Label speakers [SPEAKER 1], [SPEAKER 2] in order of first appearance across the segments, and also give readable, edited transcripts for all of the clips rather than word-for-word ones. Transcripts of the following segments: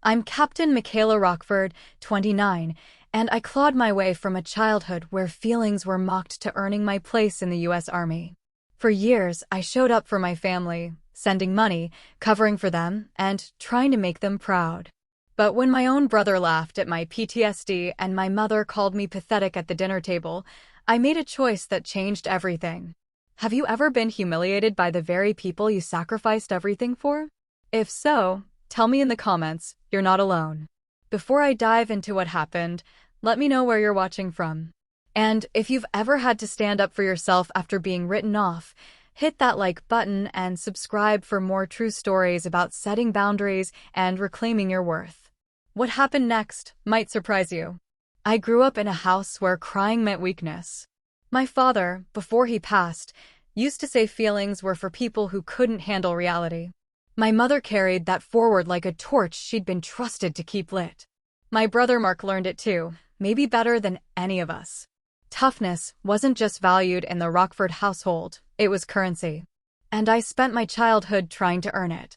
[SPEAKER 1] I'm Captain Michaela Rockford, 29, and I clawed my way from a childhood where feelings were mocked to earning my place in the U.S. Army. For years, I showed up for my family, sending money, covering for them, and trying to make them proud. But when my own brother laughed at my PTSD and my mother called me pathetic at the dinner table, I made a choice that changed everything. Have you ever been humiliated by the very people you sacrificed everything for? If so, tell me in the comments, you're not alone. Before I dive into what happened, let me know where you're watching from. And if you've ever had to stand up for yourself after being written off, hit that like button and subscribe for more true stories about setting boundaries and reclaiming your worth. What happened next might surprise you. I grew up in a house where crying meant weakness. My father, before he passed, used to say feelings were for people who couldn't handle reality. My mother carried that forward like a torch she'd been trusted to keep lit. My brother Mark learned it too, maybe better than any of us. Toughness wasn't just valued in the Rockford household, it was currency. And I spent my childhood trying to earn it.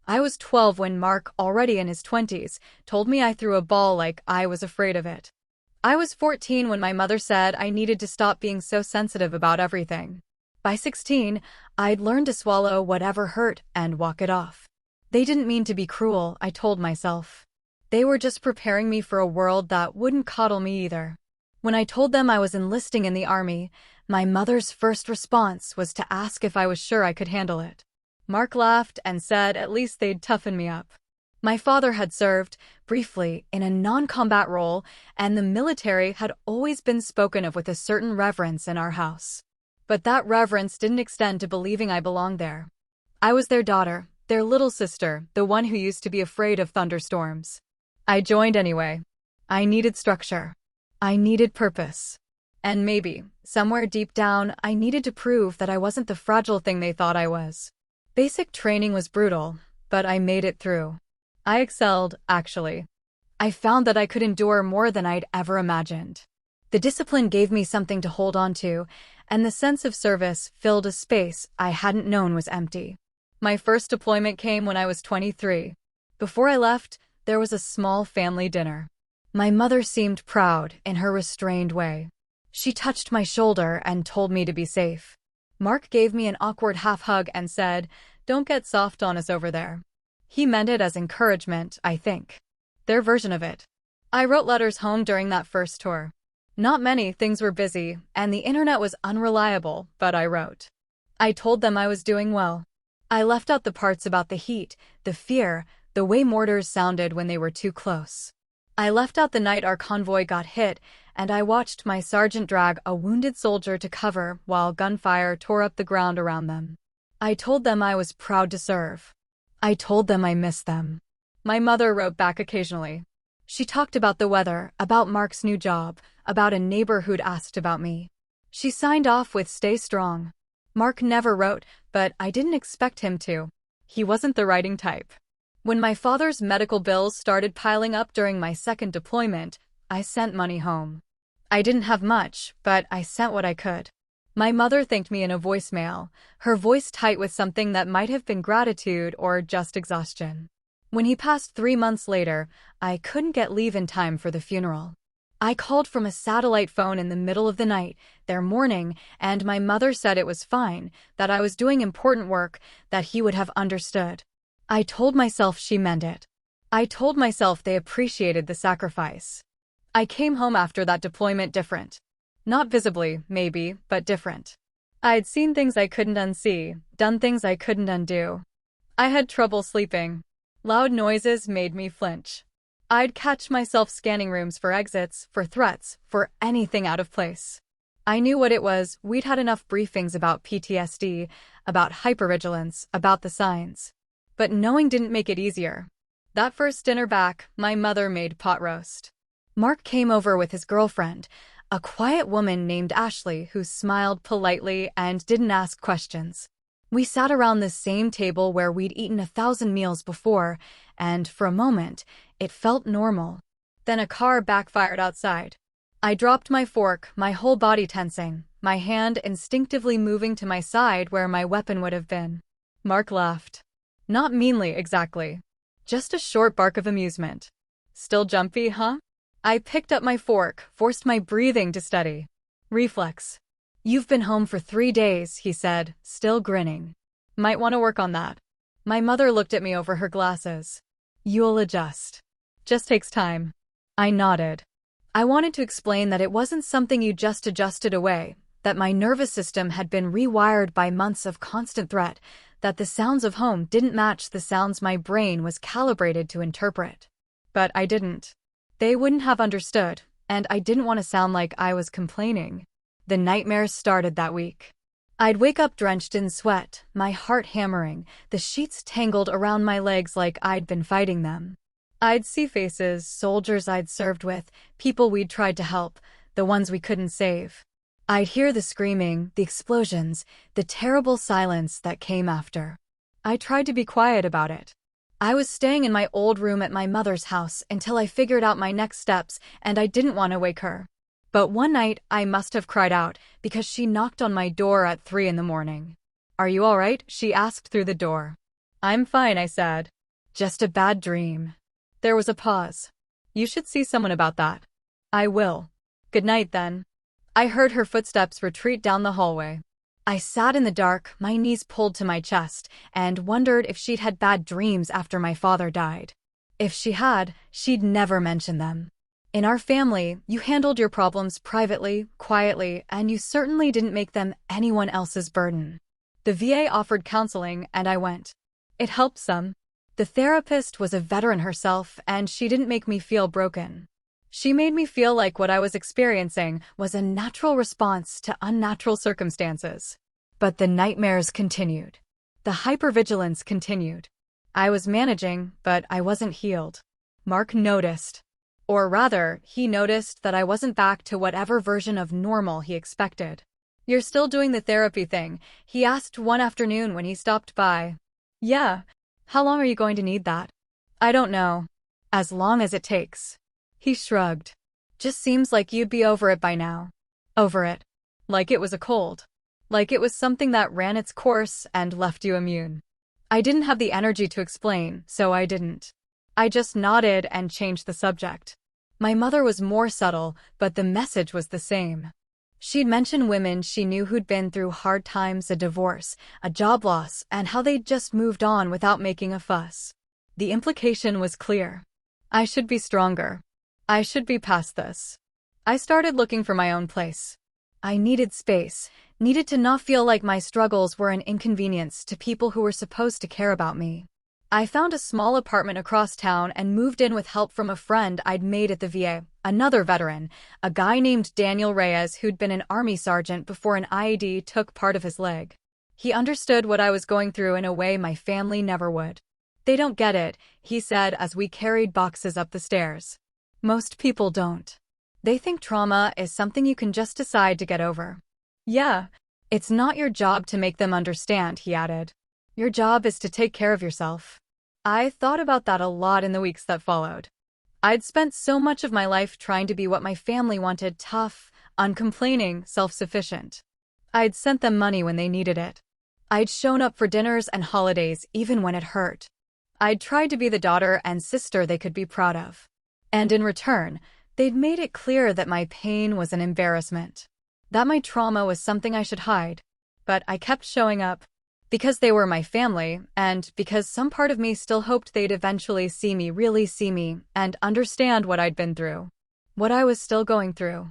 [SPEAKER 1] I was 12 when Mark, already in his 20s, told me I threw a ball like I was afraid of it. I was 14 when my mother said I needed to stop being so sensitive about everything. By 16, I'd learned to swallow whatever hurt and walk it off. They didn't mean to be cruel, I told myself. They were just preparing me for a world that wouldn't coddle me either. When I told them I was enlisting in the Army, my mother's first response was to ask if I was sure I could handle it. Mark laughed and said at least they'd toughen me up. My father had served, briefly, in a non-combat role, and the military had always been spoken of with a certain reverence in our house. But that reverence didn't extend to believing I belonged there. I was their daughter, their little sister, the one who used to be afraid of thunderstorms. I joined anyway. I needed structure. I needed purpose. And maybe, somewhere deep down, I needed to prove that I wasn't the fragile thing they thought I was. Basic training was brutal, but I made it through. I excelled, actually. I found that I could endure more than I'd ever imagined. The discipline gave me something to hold on to, and the sense of service filled a space I hadn't known was empty. My first deployment came when I was 23. Before I left, there was a small family dinner. My mother seemed proud in her restrained way. She touched my shoulder and told me to be safe. Mark gave me an awkward half-hug and said, "Don't get soft on us over there." He meant it as encouragement, I think. Their version of it. I wrote letters home during that first tour. Not many, things were busy, and the internet was unreliable, but I wrote. I told them I was doing well. I left out the parts about the heat, the fear, the way mortars sounded when they were too close. I left out the night our convoy got hit, and I watched my sergeant drag a wounded soldier to cover while gunfire tore up the ground around them. I told them I was proud to serve. I told them I missed them. My mother wrote back occasionally. She talked about the weather, about Mark's new job, about a neighbor who'd asked about me. She signed off with "Stay strong." Mark never wrote, but I didn't expect him to. He wasn't the writing type. When my father's medical bills started piling up during my second deployment, I sent money home. I didn't have much, but I sent what I could. My mother thanked me in a voicemail, her voice tight with something that might have been gratitude or just exhaustion. When he passed 3 months later, I couldn't get leave in time for the funeral. I called from a satellite phone in the middle of the night, their mourning, and my mother said it was fine, that I was doing important work, that he would have understood. I told myself she meant it. I told myself they appreciated the sacrifice. I came home after that deployment different. Not visibly, maybe, but different. I'd seen things I couldn't unsee, done things I couldn't undo. I had trouble sleeping. Loud noises made me flinch. I'd catch myself scanning rooms for exits, for threats, for anything out of place. I knew what it was. We'd had enough briefings about PTSD, about hypervigilance, about the signs. But knowing didn't make it easier. That first dinner back, my mother made pot roast. Mark came over with his girlfriend, a quiet woman named Ashley who smiled politely and didn't ask questions. We sat around the same table where we'd eaten 1,000 meals before, and for a moment, it felt normal. Then a car backfired outside. I dropped my fork, my whole body tensing, my hand instinctively moving to my side where my weapon would have been. Mark laughed. Not meanly, exactly. Just a short bark of amusement. Still jumpy, huh? I picked up my fork, forced my breathing to steady. Reflex. You've been home for 3 days, he said, still grinning. Might want to work on that. My mother looked at me over her glasses. You'll adjust. Just takes time. I nodded. I wanted to explain that it wasn't something you just adjusted away, that my nervous system had been rewired by months of constant threat, that the sounds of home didn't match the sounds my brain was calibrated to interpret. But I didn't. They wouldn't have understood, and I didn't want to sound like I was complaining. The nightmares started that week. I'd wake up drenched in sweat, my heart hammering, the sheets tangled around my legs like I'd been fighting them. I'd see faces, soldiers I'd served with, people we'd tried to help, the ones we couldn't save. I'd hear the screaming, the explosions, the terrible silence that came after. I tried to be quiet about it. I was staying in my old room at my mother's house until I figured out my next steps, and I didn't want to wake her. But one night, I must have cried out, because she knocked on my door at 3 in the morning. Are you all right? She asked through the door. I'm fine, I said. Just a bad dream. There was a pause. You should see someone about that. I will. Good night, then. I heard her footsteps retreat down the hallway. I sat in the dark, my knees pulled to my chest, and wondered if she'd had bad dreams after my father died. If she had, she'd never mention them. In our family, you handled your problems privately, quietly, and you certainly didn't make them anyone else's burden. The VA offered counseling, and I went. It helped some. The therapist was a veteran herself, and she didn't make me feel broken. She made me feel like what I was experiencing was a natural response to unnatural circumstances. But the nightmares continued. The hypervigilance continued. I was managing, but I wasn't healed. Mark noticed. Or rather, he noticed that I wasn't back to whatever version of normal he expected. You're still doing the therapy thing, he asked one afternoon when he stopped by. Yeah. How long are you going to need that? I don't know. As long as it takes. He shrugged. Just seems like you'd be over it by now. Over it. Like it was a cold. Like it was something that ran its course and left you immune. I didn't have the energy to explain, so I didn't. I just nodded and changed the subject. My mother was more subtle, but the message was the same. She'd mention women she knew who'd been through hard times, a divorce, a job loss, and how they'd just moved on without making a fuss. The implication was clear. I should be stronger. I should be past this. I started looking for my own place. I needed space, needed to not feel like my struggles were an inconvenience to people who were supposed to care about me. I found a small apartment across town and moved in with help from a friend I'd made at the VA, another veteran, a guy named Daniel Reyes who'd been an army sergeant before an IED took part of his leg. He understood what I was going through in a way my family never would. They don't get it, he said as we carried boxes up the stairs. Most people don't. They think trauma is something you can just decide to get over. Yeah, it's not your job to make them understand, he added. Your job is to take care of yourself. I thought about that a lot in the weeks that followed. I'd spent so much of my life trying to be what my family wanted, tough, uncomplaining, self-sufficient. I'd sent them money when they needed it. I'd shown up for dinners and holidays even when it hurt. I'd tried to be the daughter and sister they could be proud of. And in return, they'd made it clear that my pain was an embarrassment. That my trauma was something I should hide. But I kept showing up. Because they were my family, and because some part of me still hoped they'd eventually see me, really see me, and understand what I'd been through. What I was still going through.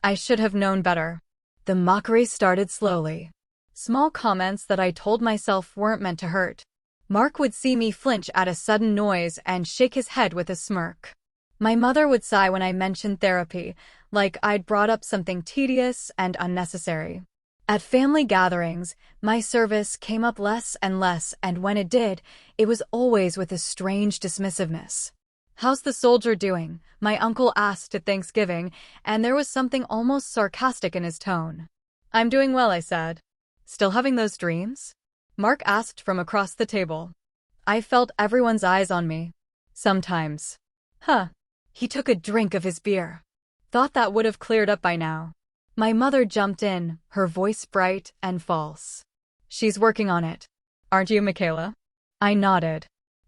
[SPEAKER 1] I should have known better. The mockery started slowly. Small comments that I told myself weren't meant to hurt. Mark would see me flinch at a sudden noise and shake his head with a smirk. My mother would sigh when I mentioned therapy, like I'd brought up something tedious and unnecessary. At family gatherings, my service came up less and less, and when it did, it was always with a strange dismissiveness. How's the soldier doing? My uncle asked at Thanksgiving, and there was something almost sarcastic in his tone. I'm doing well, I said. Still having those dreams? Mark asked from across the table. I felt everyone's eyes on me. Sometimes. Huh. He took a drink of his beer. Thought that would have cleared up by now. My mother jumped in, her voice bright and false. She's working on it. Aren't you, Michaela? I nodded.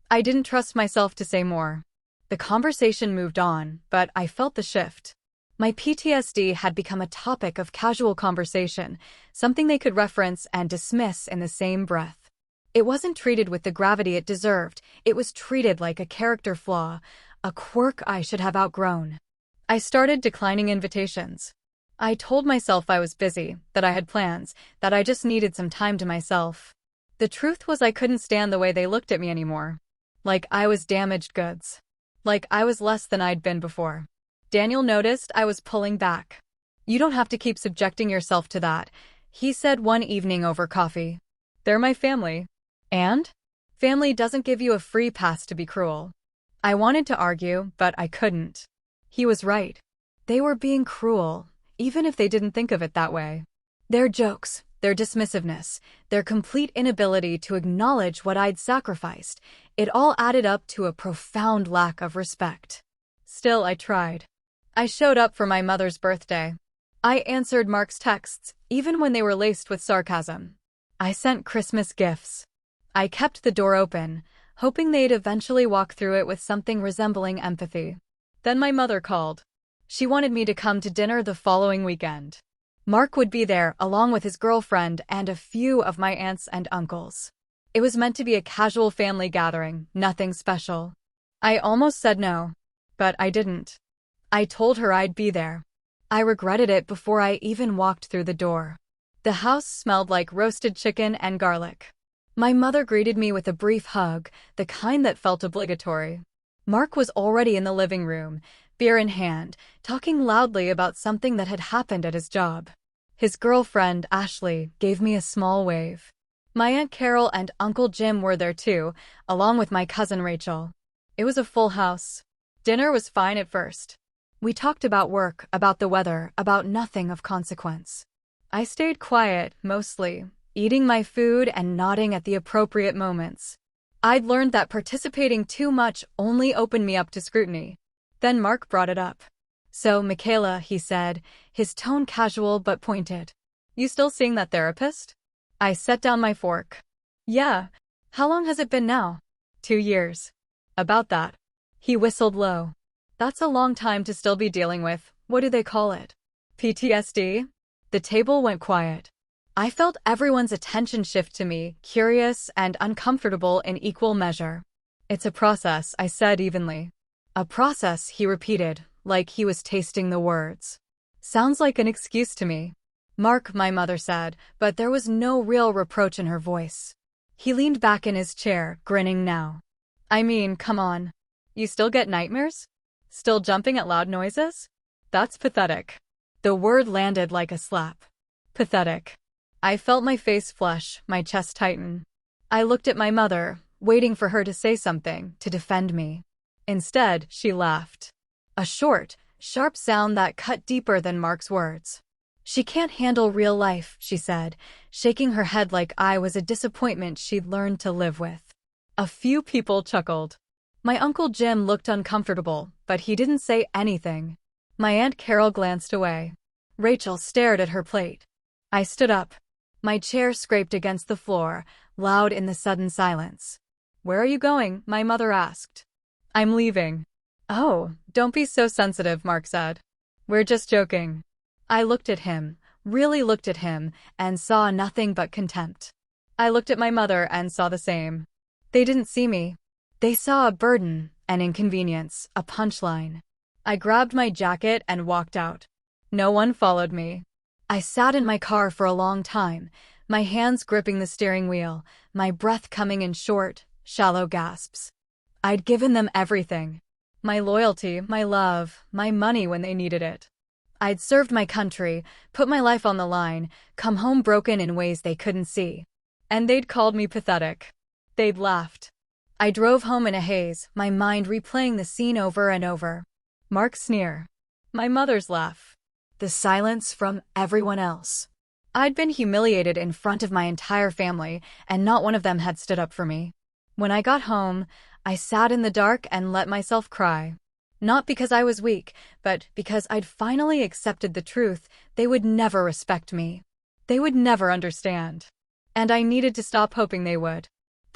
[SPEAKER 1] I didn't trust myself to say more. The conversation moved on, but I felt the shift. My PTSD had become a topic of casual conversation, something they could reference and dismiss in the same breath. It wasn't treated with the gravity it deserved, it was treated like a character flaw, a quirk I should have outgrown. I started declining invitations. I told myself I was busy, that I had plans, that I just needed some time to myself. The truth was I couldn't stand the way they looked at me anymore. Like I was damaged goods. Like I was less than I'd been before. Daniel noticed I was pulling back. "You don't have to keep subjecting yourself to that," he said one evening over coffee. "They're my family." And? Family doesn't give you a free pass to be cruel. I wanted to argue, but I couldn't. He was right. They were being cruel, even if they didn't think of it that way. Their jokes, their dismissiveness, their complete inability to acknowledge what I'd sacrificed, it all added up to a profound lack of respect. Still, I tried. I showed up for my mother's birthday. I answered Mark's texts, even when they were laced with sarcasm. I sent Christmas gifts. I kept the door open, hoping they'd eventually walk through it with something resembling empathy. Then my mother called. She wanted me to come to dinner the following weekend. Mark would be there, along with his girlfriend and a few of my aunts and uncles. It was meant to be a casual family gathering, nothing special. I almost said no, but I didn't. I told her I'd be there. I regretted it before I even walked through the door. The house smelled like roasted chicken and garlic. My mother greeted me with a brief hug, the kind that felt obligatory. Mark was already in the living room, beer in hand, talking loudly about something that had happened at his job. His girlfriend, Ashley, gave me a small wave. My Aunt Carol and Uncle Jim were there too, along with my cousin Rachel. It was a full house. Dinner was fine at first. We talked about work, about the weather, about nothing of consequence. I stayed quiet, mostly, eating my food and nodding at the appropriate moments. I'd learned that participating too much only opened me up to scrutiny. Then Mark brought it up. "So, Michaela," he said, his tone casual but pointed. "You still seeing that therapist?" I set down my fork. "Yeah. How long has it been now?" 2 years. "About that." He whistled low. "That's a long time to still be dealing with, what do they call it? PTSD?" The table went quiet. I felt everyone's attention shift to me, curious and uncomfortable in equal measure. "It's a process," I said evenly. "A process," he repeated, like he was tasting the words. "Sounds like an excuse to me." "Mark," my mother said, but there was no real reproach in her voice. He leaned back in his chair, grinning now. "I mean, come on. You still get nightmares? Still jumping at loud noises? That's pathetic." The word landed like a slap. Pathetic. I felt my face flush, my chest tighten. I looked at my mother, waiting for her to say something, to defend me. Instead, she laughed. A short, sharp sound that cut deeper than Mark's words. "She can't handle real life," she said, shaking her head like I was a disappointment she'd learned to live with. A few people chuckled. My Uncle Jim looked uncomfortable, but he didn't say anything. My Aunt Carol glanced away. Rachel stared at her plate. I stood up. My chair scraped against the floor, loud in the sudden silence. "Where are you going?" my mother asked. "I'm leaving." "Oh, don't be so sensitive," Mark said. "We're just joking." I looked at him, really looked at him, and saw nothing but contempt. I looked at my mother and saw the same. They didn't see me. They saw a burden, an inconvenience, a punchline. I grabbed my jacket and walked out. No one followed me. I sat in my car for a long time, my hands gripping the steering wheel, my breath coming in short, shallow gasps. I'd given them everything. My loyalty, my love, my money when they needed it. I'd served my country, put my life on the line, come home broken in ways they couldn't see. And they'd called me pathetic. They'd laughed. I drove home in a haze, my mind replaying the scene over and over. Mark's sneer. My mother's laugh. The silence from everyone else. I'd been humiliated in front of my entire family, and not one of them had stood up for me. When I got home, I sat in the dark and let myself cry. Not because I was weak, but because I'd finally accepted the truth: they would never respect me. They would never understand. And I needed to stop hoping they would.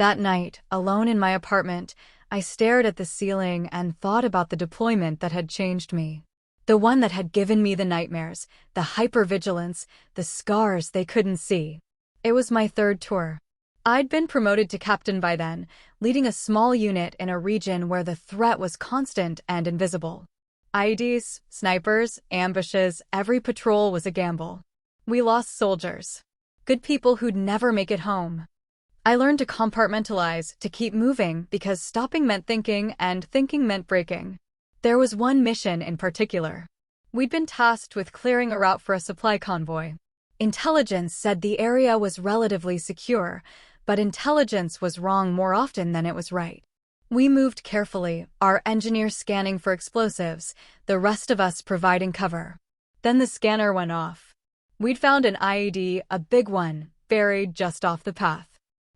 [SPEAKER 1] That night, alone in my apartment, I stared at the ceiling and thought about the deployment that had changed me. The one that had given me the nightmares, the hypervigilance, the scars they couldn't see. It was my third tour. I'd been promoted to captain by then, leading a small unit in a region where the threat was constant and invisible. IEDs, snipers, ambushes, every patrol was a gamble. We lost soldiers. Good people who'd never make it home. I learned to compartmentalize, to keep moving, because stopping meant thinking, and thinking meant breaking. There was one mission in particular. We'd been tasked with clearing a route for a supply convoy. Intelligence said the area was relatively secure, but intelligence was wrong more often than it was right. We moved carefully, our engineer scanning for explosives, the rest of us providing cover. Then the scanner went off. We'd found an IED, a big one, buried just off the path.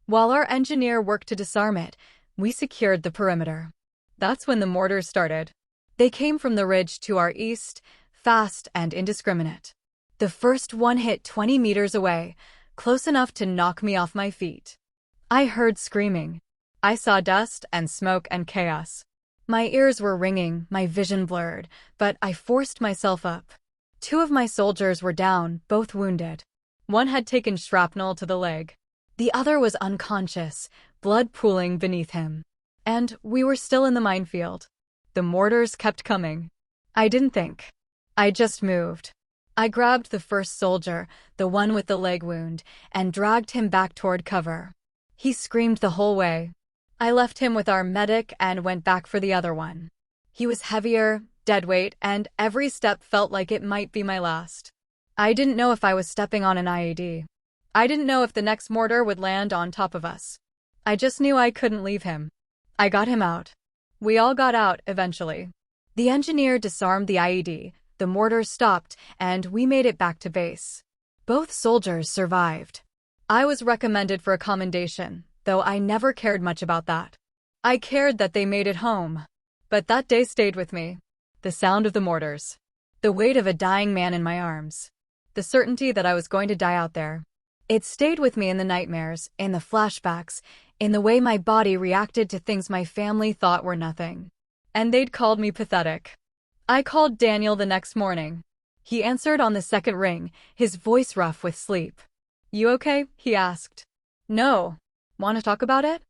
[SPEAKER 1] While our engineer worked to disarm it, we secured the perimeter. That's when the mortars started. They came from the ridge to our east, fast and indiscriminate. The first one hit 20 meters away, close enough to knock me off my feet. I heard screaming. I saw dust and smoke and chaos. My ears were ringing, my vision blurred, but I forced myself up. 2 of my soldiers were down, both wounded. One had taken shrapnel to the leg. The other was unconscious, blood pooling beneath him. And we were still in the minefield. The mortars kept coming. I didn't think. I just moved. I grabbed the first soldier, the one with the leg wound, and dragged him back toward cover. He screamed the whole way. I left him with our medic and went back for the other one. He was heavier, deadweight, and every step felt like it might be my last. I didn't know if I was stepping on an IED. I didn't know if the next mortar would land on top of us. I just knew I couldn't leave him. I got him out. We all got out eventually. The engineer disarmed the IED, the mortars stopped, and we made it back to base. Both soldiers survived. I was recommended for a commendation, though I never cared much about that. I cared that they made it home. But that day stayed with me. The sound of the mortars. The weight of a dying man in my arms. The certainty that I was going to die out there. It stayed with me in the nightmares, in the flashbacks, in the way my body reacted to things my family thought were nothing. And they'd called me pathetic. I called Daniel the next morning. He answered on the second ring, his voice rough with sleep. "You okay?" he asked. "No. Want to talk about it?"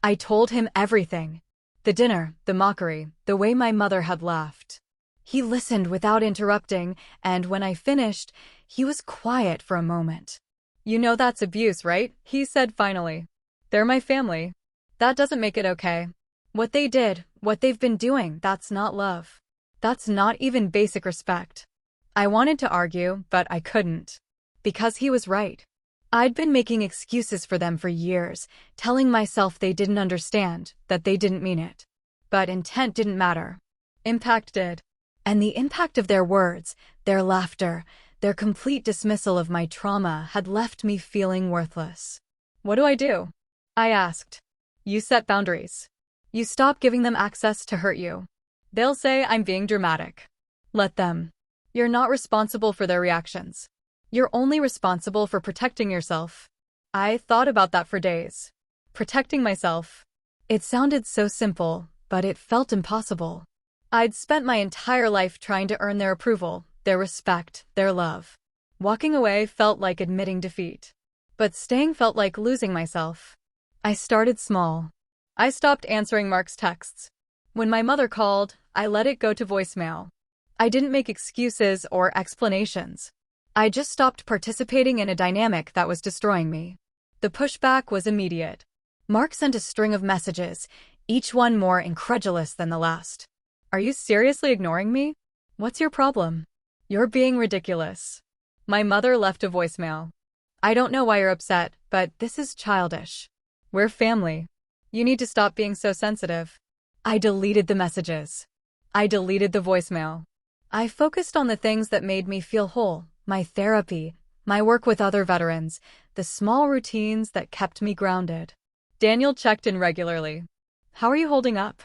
[SPEAKER 1] I told him everything. The dinner, the mockery, the way my mother had laughed. He listened without interrupting, and when I finished, he was quiet for a moment. "You know that's abuse, right?" he said finally. "They're my family. That doesn't make it okay. What they did, what they've been doing, that's not love. That's not even basic respect." I wanted to argue, but I couldn't. Because he was right. I'd been making excuses for them for years, telling myself they didn't understand, that they didn't mean it. But intent didn't matter. Impact did. And the impact of their words, their laughter, their complete dismissal of my trauma had left me feeling worthless. "What do I do?" I asked. "You set boundaries. You stop giving them access to hurt you. They'll say I'm being dramatic. Let them. You're not responsible for their reactions. You're only responsible for protecting yourself." I thought about that for days. Protecting myself. It sounded so simple, but it felt impossible. I'd spent my entire life trying to earn their approval, their respect, their love. Walking away felt like admitting defeat. But staying felt like losing myself. I started small. I stopped answering Mark's texts. When my mother called, I let it go to voicemail. I didn't make excuses or explanations. I just stopped participating in a dynamic that was destroying me. The pushback was immediate. Mark sent a string of messages, each one more incredulous than the last. "Are you seriously ignoring me? What's your problem? You're being ridiculous." My mother left a voicemail. "I don't know why you're upset, but this is childish. We're family. You need to stop being so sensitive." I deleted the messages. I deleted the voicemail. I focused on the things that made me feel whole, my therapy, my work with other veterans, the small routines that kept me grounded. Daniel checked in regularly. "How are you holding up?"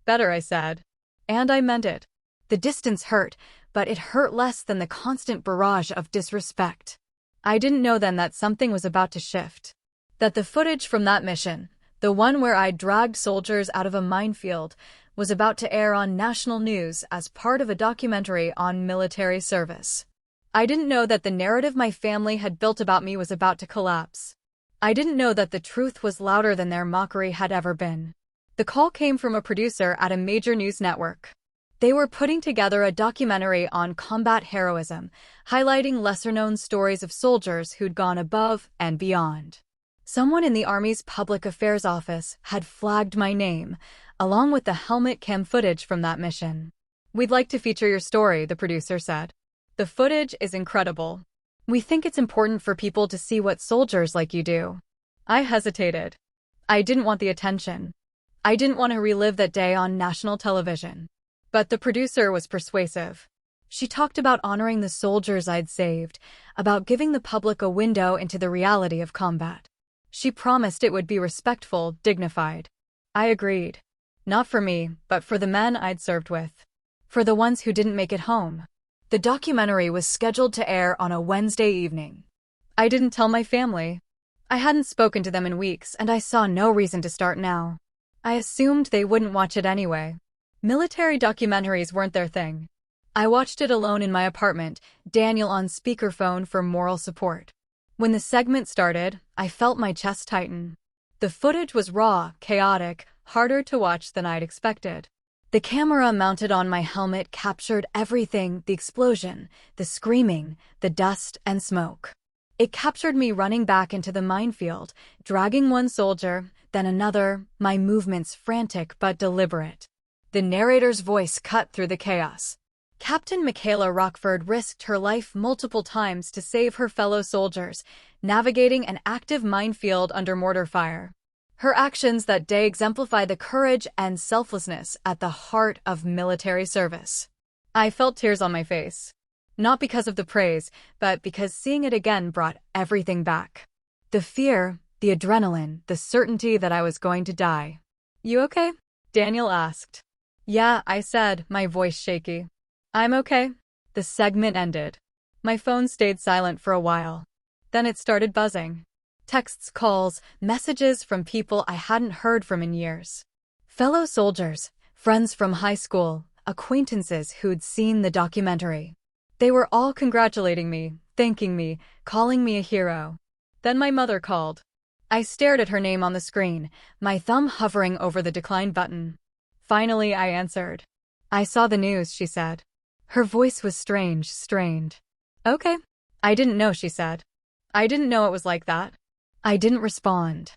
[SPEAKER 1] "Better," I said. And I meant it. The distance hurt, but it hurt less than the constant barrage of disrespect. I didn't know then that something was about to shift. That the footage from that mission, The one where I dragged soldiers out of a minefield was about to air on national news as part of a documentary on military service. I didn't know that the narrative my family had built about me was about to collapse. I didn't know that the truth was louder than their mockery had ever been. The call came from a producer at a major news network. They were putting together a documentary on combat heroism, highlighting lesser-known stories of soldiers who'd gone above and beyond. Someone in the Army's public affairs office had flagged my name, along with the helmet cam footage from that mission. "We'd like to feature your story," the producer said. "The footage is incredible. We think it's important for people to see what soldiers like you do." I hesitated. I didn't want the attention. I didn't want to relive that day on national television. But the producer was persuasive. She talked about honoring the soldiers I'd saved, about giving the public a window into the reality of combat. She promised it would be respectful, dignified. I agreed. Not for me, but for the men I'd served with. For the ones who didn't make it home. The documentary was scheduled to air on a Wednesday evening. I didn't tell my family. I hadn't spoken to them in weeks, and I saw no reason to start now. I assumed they wouldn't watch it anyway. Military documentaries weren't their thing. I watched it alone in my apartment, Daniel on speakerphone for moral support. When the segment started, I felt my chest tighten. The footage was raw, chaotic, harder to watch than I'd expected. The camera mounted on my helmet captured everything: the explosion, the screaming, the dust and smoke. It captured me running back into the minefield, dragging one soldier, then another, my movements frantic but deliberate. The narrator's voice cut through the chaos. Captain Michaela Rockford risked her life multiple times to save her fellow soldiers, navigating an active minefield under mortar fire. Her actions that day exemplify the courage and selflessness at the heart of military service. I felt tears on my face. Not because of the praise, but because seeing it again brought everything back. The fear, the adrenaline, the certainty that I was going to die. "You okay?" Daniel asked. "Yeah," I said, my voice shaky. "I'm okay." The segment ended. My phone stayed silent for a while. Then it started buzzing. Texts, calls, messages from people I hadn't heard from in years. Fellow soldiers, friends from high school, acquaintances who'd seen the documentary. They were all congratulating me, thanking me, calling me a hero. Then my mother called. I stared at her name on the screen, my thumb hovering over the decline button. Finally, I answered. "I saw the news," she said. Her voice was strange, strained. "Okay." "I didn't know," she said. "I didn't know it was like that." I didn't respond.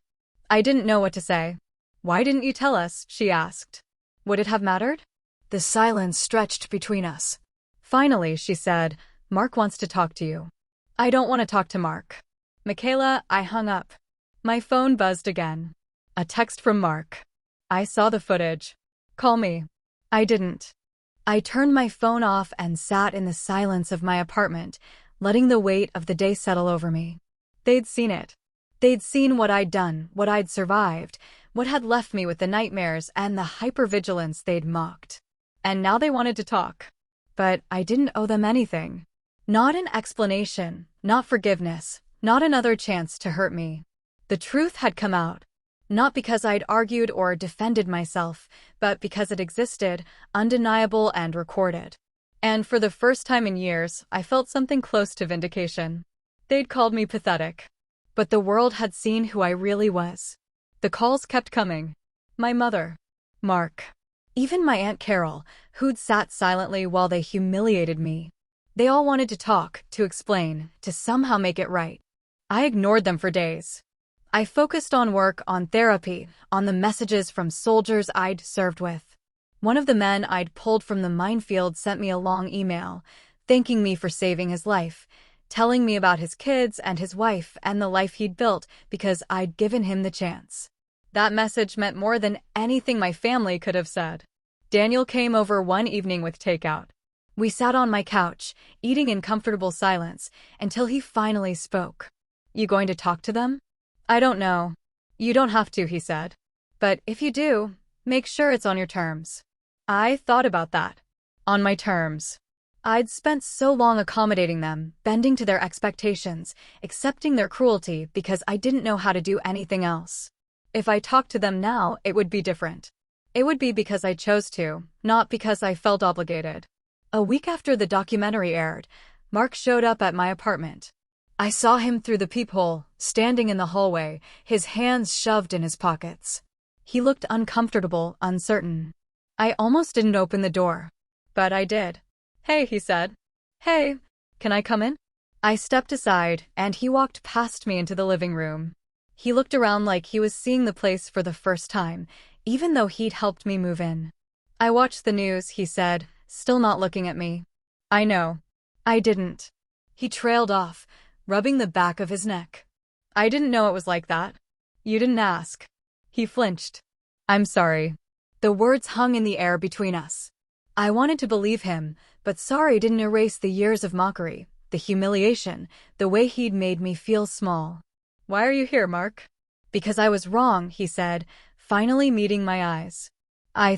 [SPEAKER 1] I didn't know what to say. "Why didn't you tell us?" she asked. Would it have mattered? The silence stretched between us. Finally, she said, "Mark wants to talk to you." "I don't want to talk to Mark." "Michaela," I hung up. My phone buzzed again. A text from Mark. "I saw the footage. Call me." I didn't. I turned my phone off and sat in the silence of my apartment, letting the weight of the day settle over me. They'd seen it. They'd seen what I'd done, what I'd survived, what had left me with the nightmares and the hypervigilance they'd mocked. And now they wanted to talk. But I didn't owe them anything. Not an explanation, not forgiveness, not another chance to hurt me. The truth had come out. Not because I'd argued or defended myself, but because it existed, undeniable and recorded. And for the first time in years, I felt something close to vindication. They'd called me pathetic. But the world had seen who I really was. The calls kept coming. My mother. Mark. Even my Aunt Carol, who'd sat silently while they humiliated me. They all wanted to talk, to explain, to somehow make it right. I ignored them for days. I focused on work, on therapy, on the messages from soldiers I'd served with. One of the men I'd pulled from the minefield sent me a long email, thanking me for saving his life, telling me about his kids and his wife and the life he'd built because I'd given him the chance. That message meant more than anything my family could have said. Daniel came over one evening with takeout. We sat on my couch, eating in comfortable silence, until he finally spoke. "You going to talk to them?" "I don't know." "You don't have to," he said. "But if you do, make sure it's on your terms." I thought about that. On my terms. I'd spent so long accommodating them, bending to their expectations, accepting their cruelty because I didn't know how to do anything else. If I talked to them now, it would be different. It would be because I chose to, not because I felt obligated. A week after the documentary aired, Mark showed up at my apartment. I saw him through the peephole, standing in the hallway, his hands shoved in his pockets. He looked uncomfortable, uncertain. I almost didn't open the door. But I did. "Hey," he said. "Hey, can I come in?" I stepped aside, and he walked past me into the living room. He looked around like he was seeing the place for the first time, even though he'd helped me move in. "I watched the news," he said, still not looking at me. "I know." I didn't. He trailed off, rubbing the back of his neck. "I didn't know it was like that." "You didn't ask." He flinched. "I'm sorry." The words hung in the air between us. I wanted to believe him, but sorry didn't erase the years of mockery, the humiliation, the way he'd made me feel small. "Why are you here, Mark?" "Because I was wrong," he said, finally meeting my eyes. I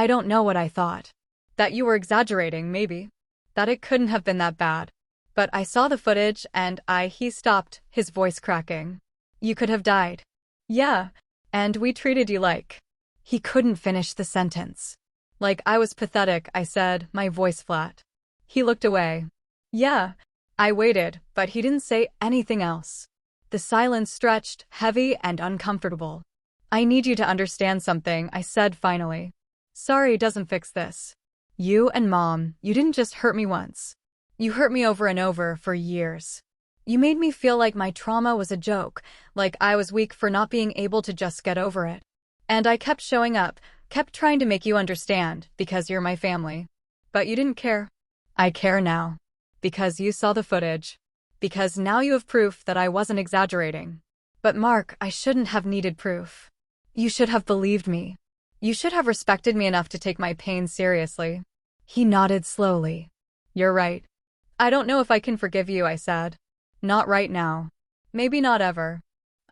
[SPEAKER 1] don't know what I thought. That you were exaggerating, maybe. That it couldn't have been that bad. But I saw the footage and he stopped, his voice cracking. "You could have died." "Yeah. And we treated you like." He couldn't finish the sentence. "Like I was pathetic," I said, my voice flat. He looked away. "Yeah." I waited, but he didn't say anything else. The silence stretched, heavy and uncomfortable. "I need you to understand something," I said finally. "Sorry doesn't fix this. You and Mom, you didn't just hurt me once. You hurt me over and over for years. You made me feel like my trauma was a joke, like I was weak for not being able to just get over it. And I kept showing up, kept trying to make you understand, because you're my family. But you didn't care. I care now. Because you saw the footage. Because now you have proof that I wasn't exaggerating. But Mark, I shouldn't have needed proof. You should have believed me. You should have respected me enough to take my pain seriously." He nodded slowly. "You're right. I don't know if I can forgive you," I said. "Not right now. Maybe not ever.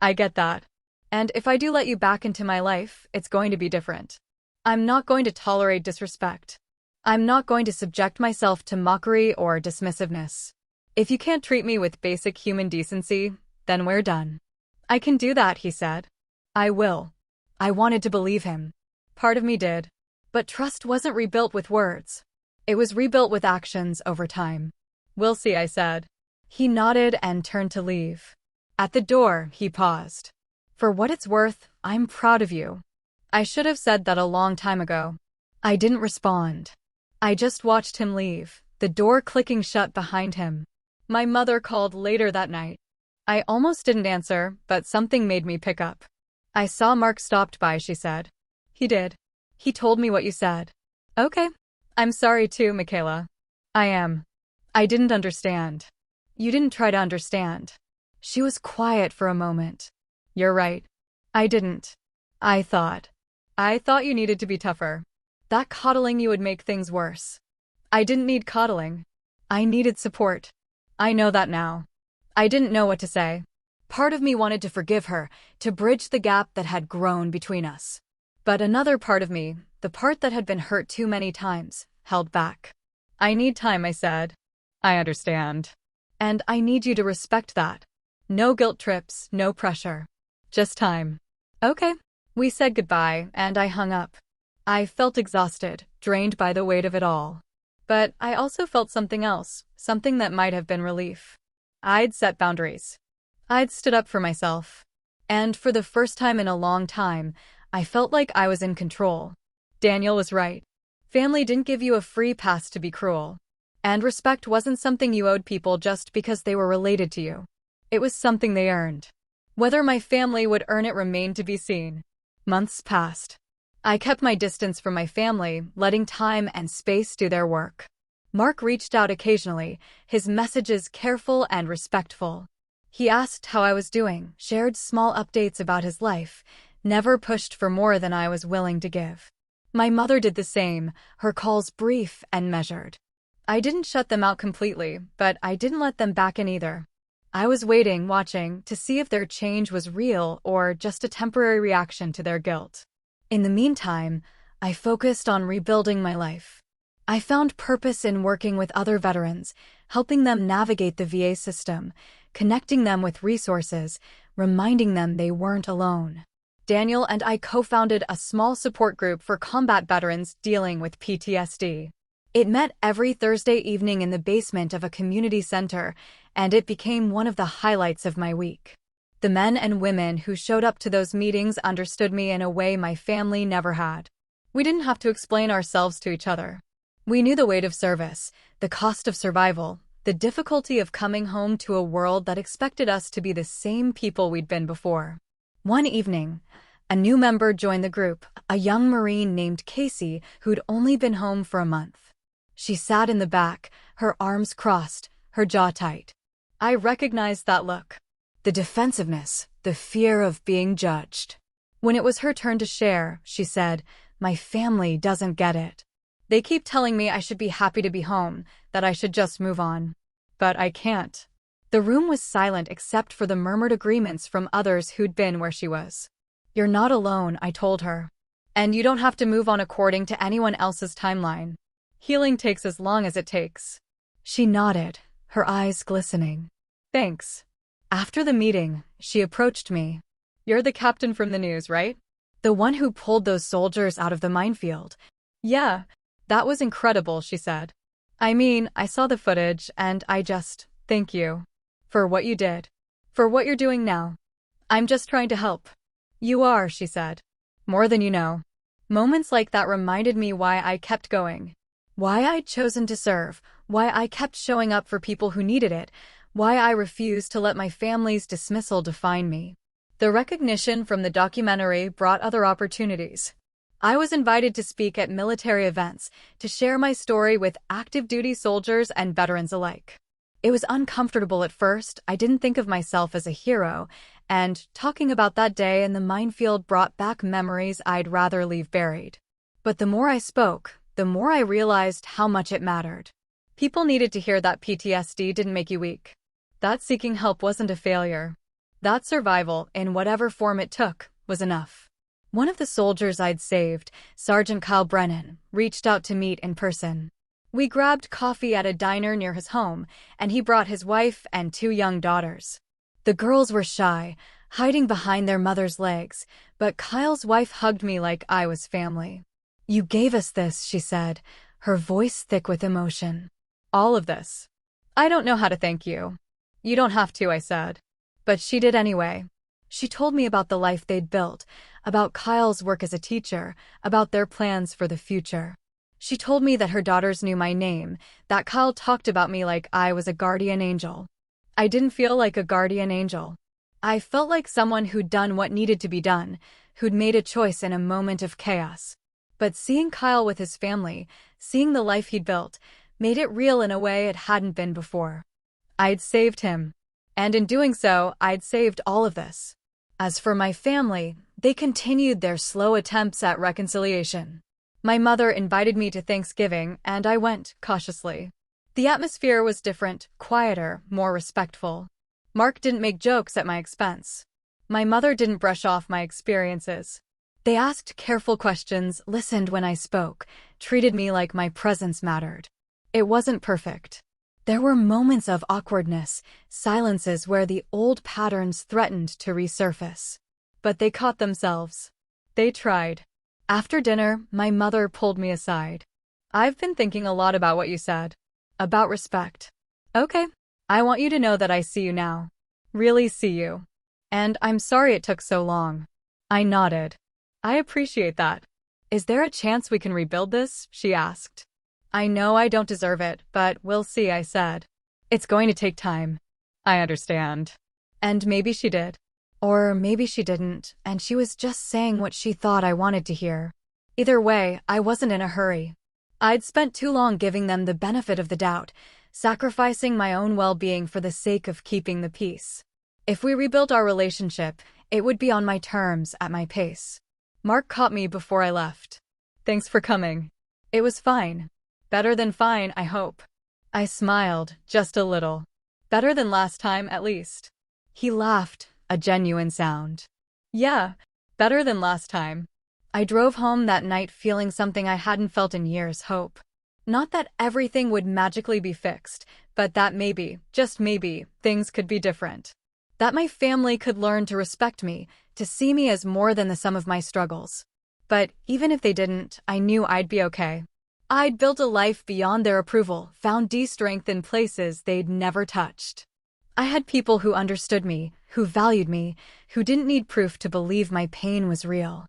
[SPEAKER 1] I get that. And if I do let you back into my life, it's going to be different. I'm not going to tolerate disrespect. I'm not going to subject myself to mockery or dismissiveness. If you can't treat me with basic human decency, then we're done." "I can do that," he said. "I will." I wanted to believe him. Part of me did. But trust wasn't rebuilt with words. It was rebuilt with actions over time. "We'll see," I said. He nodded and turned to leave. At the door, he paused. "For what it's worth, I'm proud of you." I should have said that a long time ago. I didn't respond. I just watched him leave, the door clicking shut behind him. My mother called later that night. I almost didn't answer, but something made me pick up. "I saw Mark stopped by," she said. "He did. He told me what you said." "Okay. I'm sorry too, Michaela." "I am. I didn't understand." "You didn't try to understand." She was quiet for a moment. "You're right. I didn't. I thought you needed to be tougher. That coddling you would make things worse." "I didn't need coddling. I needed support. I know that now." I didn't know what to say. Part of me wanted to forgive her, to bridge the gap that had grown between us. But another part of me, the part that had been hurt too many times, held back. "I need time," I said. "I understand. And I need you to respect that. No guilt trips, no pressure. Just time." "Okay." We said goodbye, and I hung up. I felt exhausted, drained by the weight of it all. But I also felt something else, something that might have been relief. I'd set boundaries. I'd stood up for myself. And for the first time in a long time, I felt like I was in control. Daniel was right. Family didn't give you a free pass to be cruel. And respect wasn't something you owed people just because they were related to you. It was something they earned. Whether my family would earn it remained to be seen. Months passed. I kept my distance from my family, letting time and space do their work. Mark reached out occasionally, his messages careful and respectful. He asked how I was doing, shared small updates about his life, never pushed for more than I was willing to give. My mother did the same, her calls brief and measured. I didn't shut them out completely, but I didn't let them back in either. I was waiting, watching, to see if their change was real or just a temporary reaction to their guilt. In the meantime, I focused on rebuilding my life. I found purpose in working with other veterans, helping them navigate the VA system, connecting them with resources, reminding them they weren't alone. Daniel and I co-founded a small support group for combat veterans dealing with PTSD. It met every Thursday evening in the basement of a community center, and it became one of the highlights of my week. The men and women who showed up to those meetings understood me in a way my family never had. We didn't have to explain ourselves to each other. We knew the weight of service, the cost of survival, the difficulty of coming home to a world that expected us to be the same people we'd been before. One evening, a new member joined the group, a young Marine named Casey who'd only been home for a month. She sat in the back, her arms crossed, her jaw tight. I recognized that look. The defensiveness, the fear of being judged. When it was her turn to share, she said, "My family doesn't get it. They keep telling me I should be happy to be home, that I should just move on. But I can't." The room was silent except for the murmured agreements from others who'd been where she was. "You're not alone," I told her. "And you don't have to move on according to anyone else's timeline. Healing takes as long as it takes." She nodded, her eyes glistening. "Thanks." After the meeting, she approached me. "You're the captain from the news, right? The one who pulled those soldiers out of the minefield." "Yeah, that was incredible," she said. "I mean, I saw the footage, and thank you. For what you did. For what you're doing now. I'm just trying to help." "You are," she said. "More than you know." Moments like that reminded me why I kept going. Why I'd chosen to serve, why I kept showing up for people who needed it, why I refused to let my family's dismissal define me. The recognition from the documentary brought other opportunities. I was invited to speak at military events, to share my story with active duty soldiers and veterans alike. It was uncomfortable at first. I didn't think of myself as a hero, and talking about that day in the minefield brought back memories I'd rather leave buried. But the more I spoke, the more I realized how much it mattered. People needed to hear that PTSD didn't make you weak. That seeking help wasn't a failure. That survival, in whatever form it took, was enough. One of the soldiers I'd saved, Sergeant Kyle Brennan, reached out to meet in person. We grabbed coffee at a diner near his home, and he brought his wife and 2 young daughters. The girls were shy, hiding behind their mother's legs, but Kyle's wife hugged me like I was family. "You gave us this," she said, her voice thick with emotion. "All of this. I don't know how to thank you." "You don't have to," I said. But she did anyway. She told me about the life they'd built, about Kyle's work as a teacher, about their plans for the future. She told me that her daughters knew my name, that Kyle talked about me like I was a guardian angel. I didn't feel like a guardian angel. I felt like someone who'd done what needed to be done, who'd made a choice in a moment of chaos. But seeing Kyle with his family, seeing the life he'd built, made it real in a way it hadn't been before. I'd saved him. And in doing so, I'd saved all of this. As for my family, they continued their slow attempts at reconciliation. My mother invited me to Thanksgiving, and I went, cautiously. The atmosphere was different, quieter, more respectful. Mark didn't make jokes at my expense. My mother didn't brush off my experiences. They asked careful questions, listened when I spoke, treated me like my presence mattered. It wasn't perfect. There were moments of awkwardness, silences where the old patterns threatened to resurface. But they caught themselves. They tried. After dinner, my mother pulled me aside. "I've been thinking a lot about what you said. About respect. Okay. I want you to know that I see you now. Really see you. And I'm sorry it took so long." I nodded. "I appreciate that. Is there a chance we can rebuild this?" she asked. "I know I don't deserve it, but we'll see," I said. "It's going to take time." "I understand." And maybe she did. Or maybe she didn't, and she was just saying what she thought I wanted to hear. Either way, I wasn't in a hurry. I'd spent too long giving them the benefit of the doubt, sacrificing my own well-being for the sake of keeping the peace. If we rebuilt our relationship, it would be on my terms, at my pace. Mark caught me before I left. "Thanks for coming." "It was fine. Better than fine, I hope." I smiled, just a little. "Better than last time, at least." He laughed, a genuine sound. "Yeah, better than last time." I drove home that night feeling something I hadn't felt in years, hope. Not that everything would magically be fixed, but that maybe, just maybe, things could be different. That my family could learn to respect me, to see me as more than the sum of my struggles. But even if they didn't, I knew I'd be okay. I'd built a life beyond their approval, found strength in places they'd never touched. I had people who understood me, who valued me, who didn't need proof to believe my pain was real.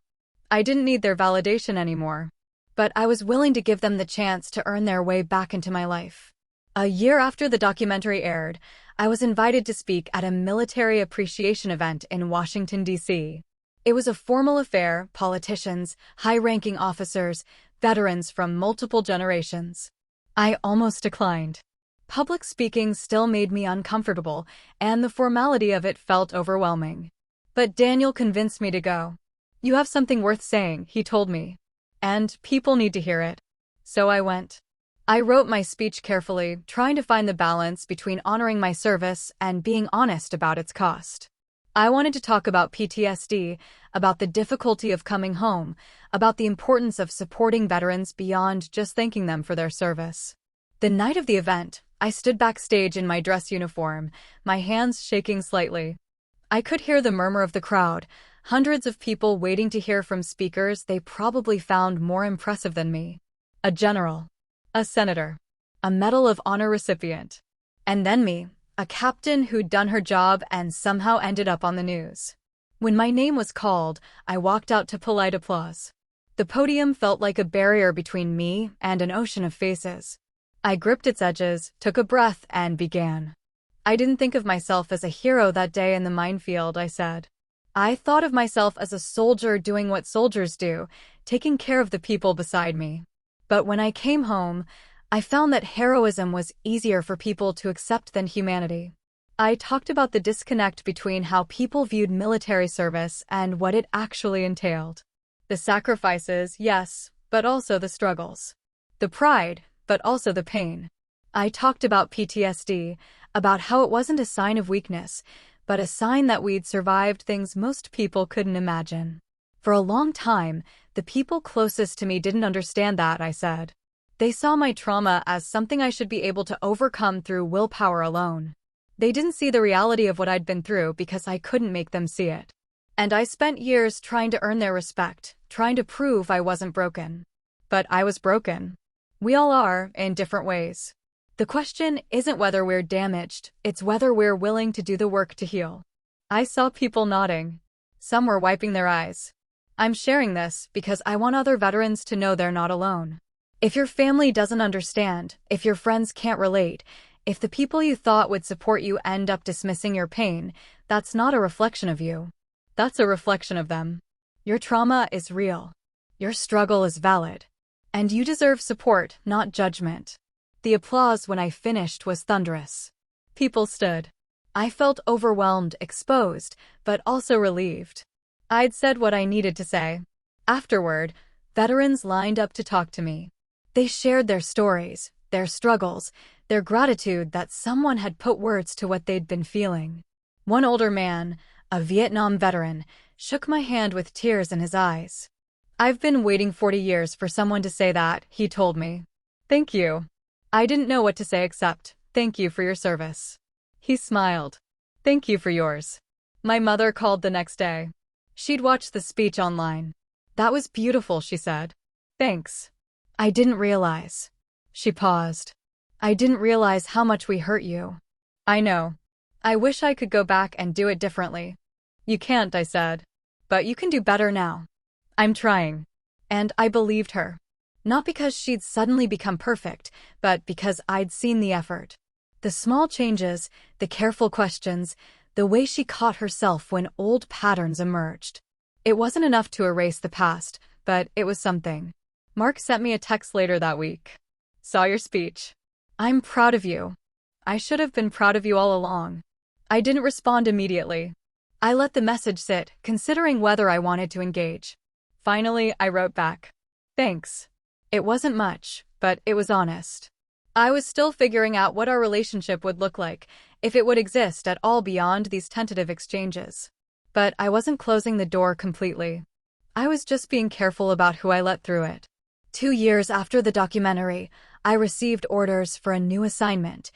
[SPEAKER 1] I didn't need their validation anymore. But I was willing to give them the chance to earn their way back into my life. A year after the documentary aired, I was invited to speak at a military appreciation event in Washington, D.C. It was a formal affair, politicians, high-ranking officers, veterans from multiple generations. I almost declined. Public speaking still made me uncomfortable, and the formality of it felt overwhelming. But Daniel convinced me to go. "You have something worth saying," he told me. "And people need to hear it." So I went. I wrote my speech carefully, trying to find the balance between honoring my service and being honest about its cost. I wanted to talk about PTSD, about the difficulty of coming home, about the importance of supporting veterans beyond just thanking them for their service. The night of the event, I stood backstage in my dress uniform, my hands shaking slightly. I could hear the murmur of the crowd, hundreds of people waiting to hear from speakers they probably found more impressive than me. A general, a senator, a Medal of Honor recipient, and then me, a captain who'd done her job and somehow ended up on the news. When my name was called, I walked out to polite applause. The podium felt like a barrier between me and an ocean of faces. I gripped its edges, took a breath, and began. "I didn't think of myself as a hero that day in the minefield," I said. "I thought of myself as a soldier doing what soldiers do, taking care of the people beside me. But when I came home, I found that heroism was easier for people to accept than humanity." I talked about the disconnect between how people viewed military service and what it actually entailed. The sacrifices, yes, but also the struggles. The pride, but also the pain. I talked about PTSD, about how it wasn't a sign of weakness, but a sign that we'd survived things most people couldn't imagine. For a long time, the people closest to me didn't understand that, I said. They saw my trauma as something I should be able to overcome through willpower alone. They didn't see the reality of what I'd been through because I couldn't make them see it. And I spent years trying to earn their respect, trying to prove I wasn't broken. But I was broken. We all are, in different ways. The question isn't whether we're damaged, it's whether we're willing to do the work to heal. I saw people nodding. Some were wiping their eyes. I'm sharing this because I want other veterans to know they're not alone. If your family doesn't understand, if your friends can't relate, if the people you thought would support you end up dismissing your pain, that's not a reflection of you. That's a reflection of them. Your trauma is real. Your struggle is valid. And you deserve support, not judgment. The applause when I finished was thunderous. People stood. I felt overwhelmed, exposed, but also relieved. I'd said what I needed to say. Afterward, veterans lined up to talk to me. They shared their stories, their struggles, their gratitude that someone had put words to what they'd been feeling. One older man, a Vietnam veteran, shook my hand with tears in his eyes. "I've been waiting 40 years for someone to say that," he told me. "Thank you." I didn't know what to say except, "Thank you for your service." He smiled. "Thank you for yours." My mother called the next day. She'd watched the speech online. "That was beautiful," she said. "Thanks." "I didn't realize." She paused. "I didn't realize how much we hurt you." "I know. I wish I could go back and do it differently." "You can't," I said. "But you can do better now." "I'm trying." And I believed her. Not because she'd suddenly become perfect, but because I'd seen the effort. The small changes, the careful questions, the way she caught herself when old patterns emerged. It wasn't enough to erase the past, but it was something. Mark sent me a text later that week. "Saw your speech. I'm proud of you. I should have been proud of you all along." I didn't respond immediately. I let the message sit, considering whether I wanted to engage. Finally, I wrote back. "Thanks." It wasn't much, but it was honest. I was still figuring out what our relationship would look like, if it would exist at all beyond these tentative exchanges. But I wasn't closing the door completely. I was just being careful about who I let through it. 2 years after the documentary, I received orders for a new assignment,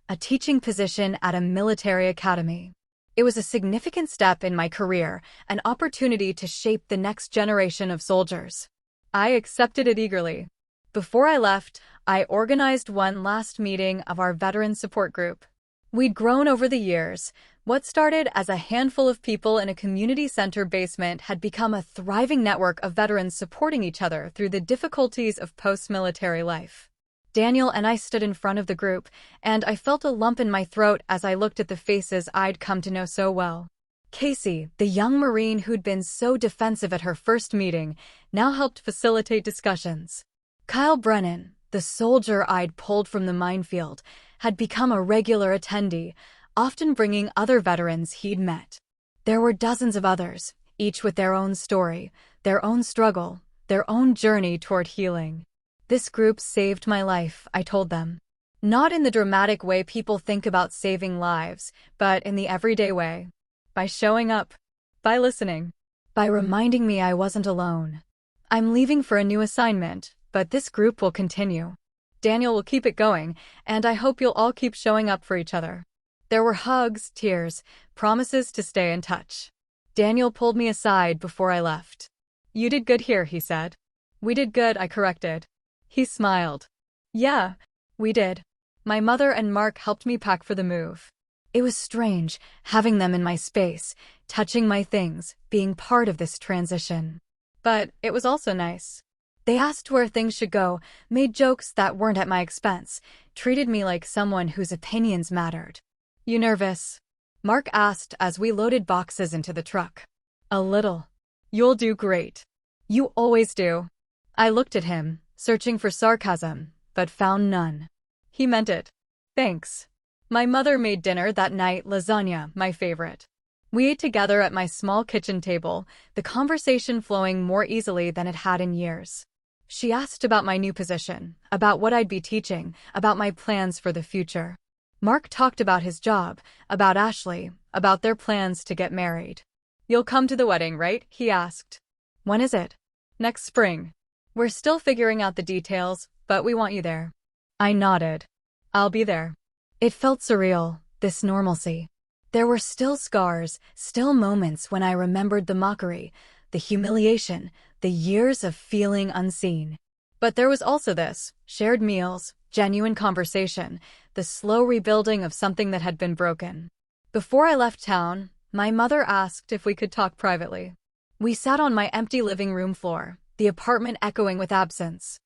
[SPEAKER 1] a teaching position at a military academy. It was a significant step in my career, an opportunity to shape the next generation of soldiers. I accepted it eagerly. Before I left, I organized one last meeting of our veteran support group. We'd grown over the years. What started as a handful of people in a community center basement had become a thriving network of veterans supporting each other through the difficulties of post-military life. Daniel and I stood in front of the group, and I felt a lump in my throat as I looked at the faces I'd come to know so well. Casey, the young Marine who'd been so defensive at her first meeting, now helped facilitate discussions. Kyle Brennan, the soldier I'd pulled from the minefield, had become a regular attendee, often bringing other veterans he'd met. There were dozens of others, each with their own story, their own struggle, their own journey toward healing. This group saved my life, I told them. Not in the dramatic way people think about saving lives, but in the everyday way. By showing up, by listening, by reminding me I wasn't alone. I'm leaving for a new assignment, but this group will continue. Daniel will keep it going, and I hope you'll all keep showing up for each other. There were hugs, tears, promises to stay in touch. Daniel pulled me aside before I left. "You did good here," he said. "We did good," I corrected. He smiled. "Yeah, we did." My mother and Mark helped me pack for the move. It was strange, having them in my space, touching my things, being part of this transition. But it was also nice. They asked where things should go, made jokes that weren't at my expense, treated me like someone whose opinions mattered. "You nervous?" Mark asked as we loaded boxes into the truck. "A little." "You'll do great." "You always do." I looked at him, searching for sarcasm, but found none. He meant it. "Thanks." My mother made dinner that night, lasagna, my favorite. We ate together at my small kitchen table, the conversation flowing more easily than it had in years. She asked about my new position, about what I'd be teaching, about my plans for the future. Mark talked about his job, about Ashley, about their plans to get married. "You'll come to the wedding, right?" he asked. "When is it?" "Next spring. We're still figuring out the details, but we want you there." I nodded. "I'll be there." It felt surreal, this normalcy. There were still scars, still moments when I remembered the mockery, the humiliation, the years of feeling unseen. But there was also this, shared meals, genuine conversation, the slow rebuilding of something that had been broken. Before I left town, my mother asked if we could talk privately. We sat on my empty living room floor, the apartment echoing with absence.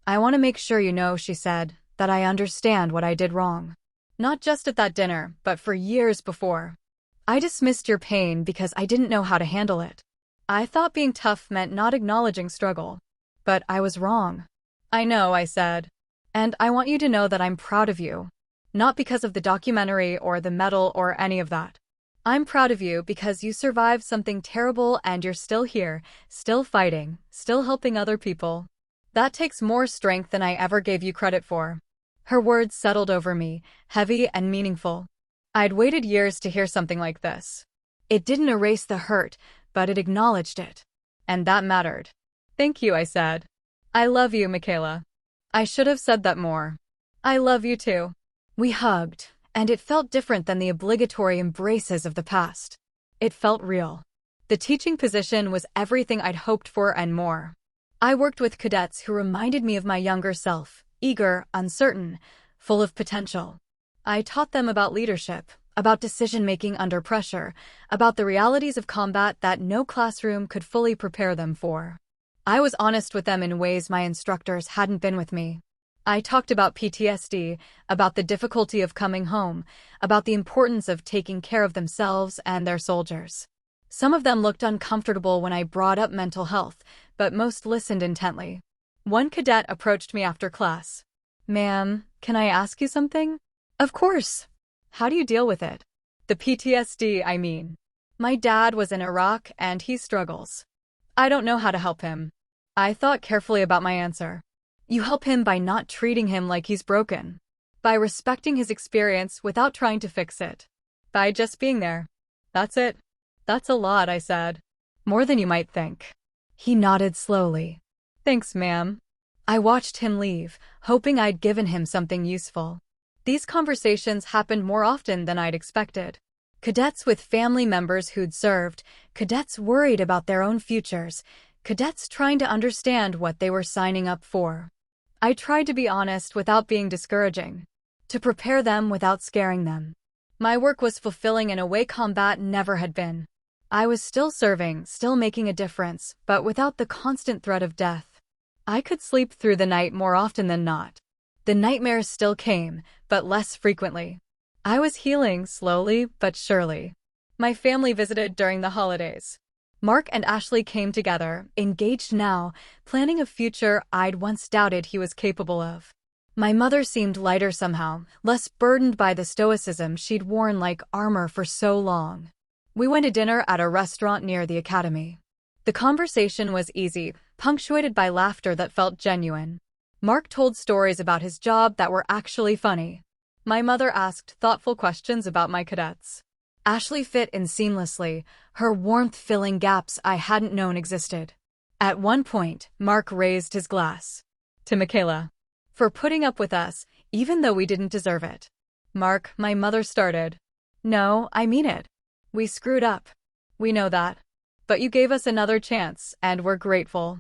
[SPEAKER 1] "I want to make sure you know," she said, "that I understand what I did wrong. Not just at that dinner, but for years before. I dismissed your pain because I didn't know how to handle it. I thought being tough meant not acknowledging struggle. But I was wrong." "I know," I said. "And I want you to know that I'm proud of you. Not because of the documentary or the medal or any of that. I'm proud of you because you survived something terrible and you're still here, still fighting, still helping other people. That takes more strength than I ever gave you credit for." Her words settled over me, heavy and meaningful. I'd waited years to hear something like this. It didn't erase the hurt, but it acknowledged it. And that mattered. "Thank you," I said. "I love you, Michaela." I should have said that more. "I love you too." We hugged, and it felt different than the obligatory embraces of the past. It felt real. The teaching position was everything I'd hoped for and more. I worked with cadets who reminded me of my younger self, eager, uncertain, full of potential. I taught them about leadership, about decision-making under pressure, about the realities of combat that no classroom could fully prepare them for. I was honest with them in ways my instructors hadn't been with me. I talked about PTSD, about the difficulty of coming home, about the importance of taking care of themselves and their soldiers. Some of them looked uncomfortable when I brought up mental health, but most listened intently. One cadet approached me after class. "Ma'am, can I ask you something?" "Of course." "How do you deal with it?" "The PTSD, I mean. My dad was in Iraq and he struggles. I don't know how to help him." I thought carefully about my answer. "You help him by not treating him like he's broken. By respecting his experience without trying to fix it. By just being there. That's it." "That's a lot," I said. "More than you might think." He nodded slowly. "Thanks, ma'am." I watched him leave, hoping I'd given him something useful. These conversations happened more often than I'd expected. Cadets with family members who'd served, cadets worried about their own futures, cadets trying to understand what they were signing up for. I tried to be honest without being discouraging, to prepare them without scaring them. My work was fulfilling in a way combat never had been. I was still serving, still making a difference, but without the constant threat of death. I could sleep through the night more often than not. The nightmares still came, but less frequently. I was healing slowly but surely. My family visited during the holidays. Mark and Ashley came together, engaged now, planning a future I'd once doubted he was capable of. My mother seemed lighter somehow, less burdened by the stoicism she'd worn like armor for so long. We went to dinner at a restaurant near the academy. The conversation was easy, punctuated by laughter that felt genuine. Mark told stories about his job that were actually funny. My mother asked thoughtful questions about my cadets. Ashley fit in seamlessly, her warmth filling gaps I hadn't known existed. At one point, Mark raised his glass. To Michaela. For putting up with us, even though we didn't deserve it. Mark, my mother started. No, I mean it. We screwed up. We know that. But you gave us another chance, and we're grateful.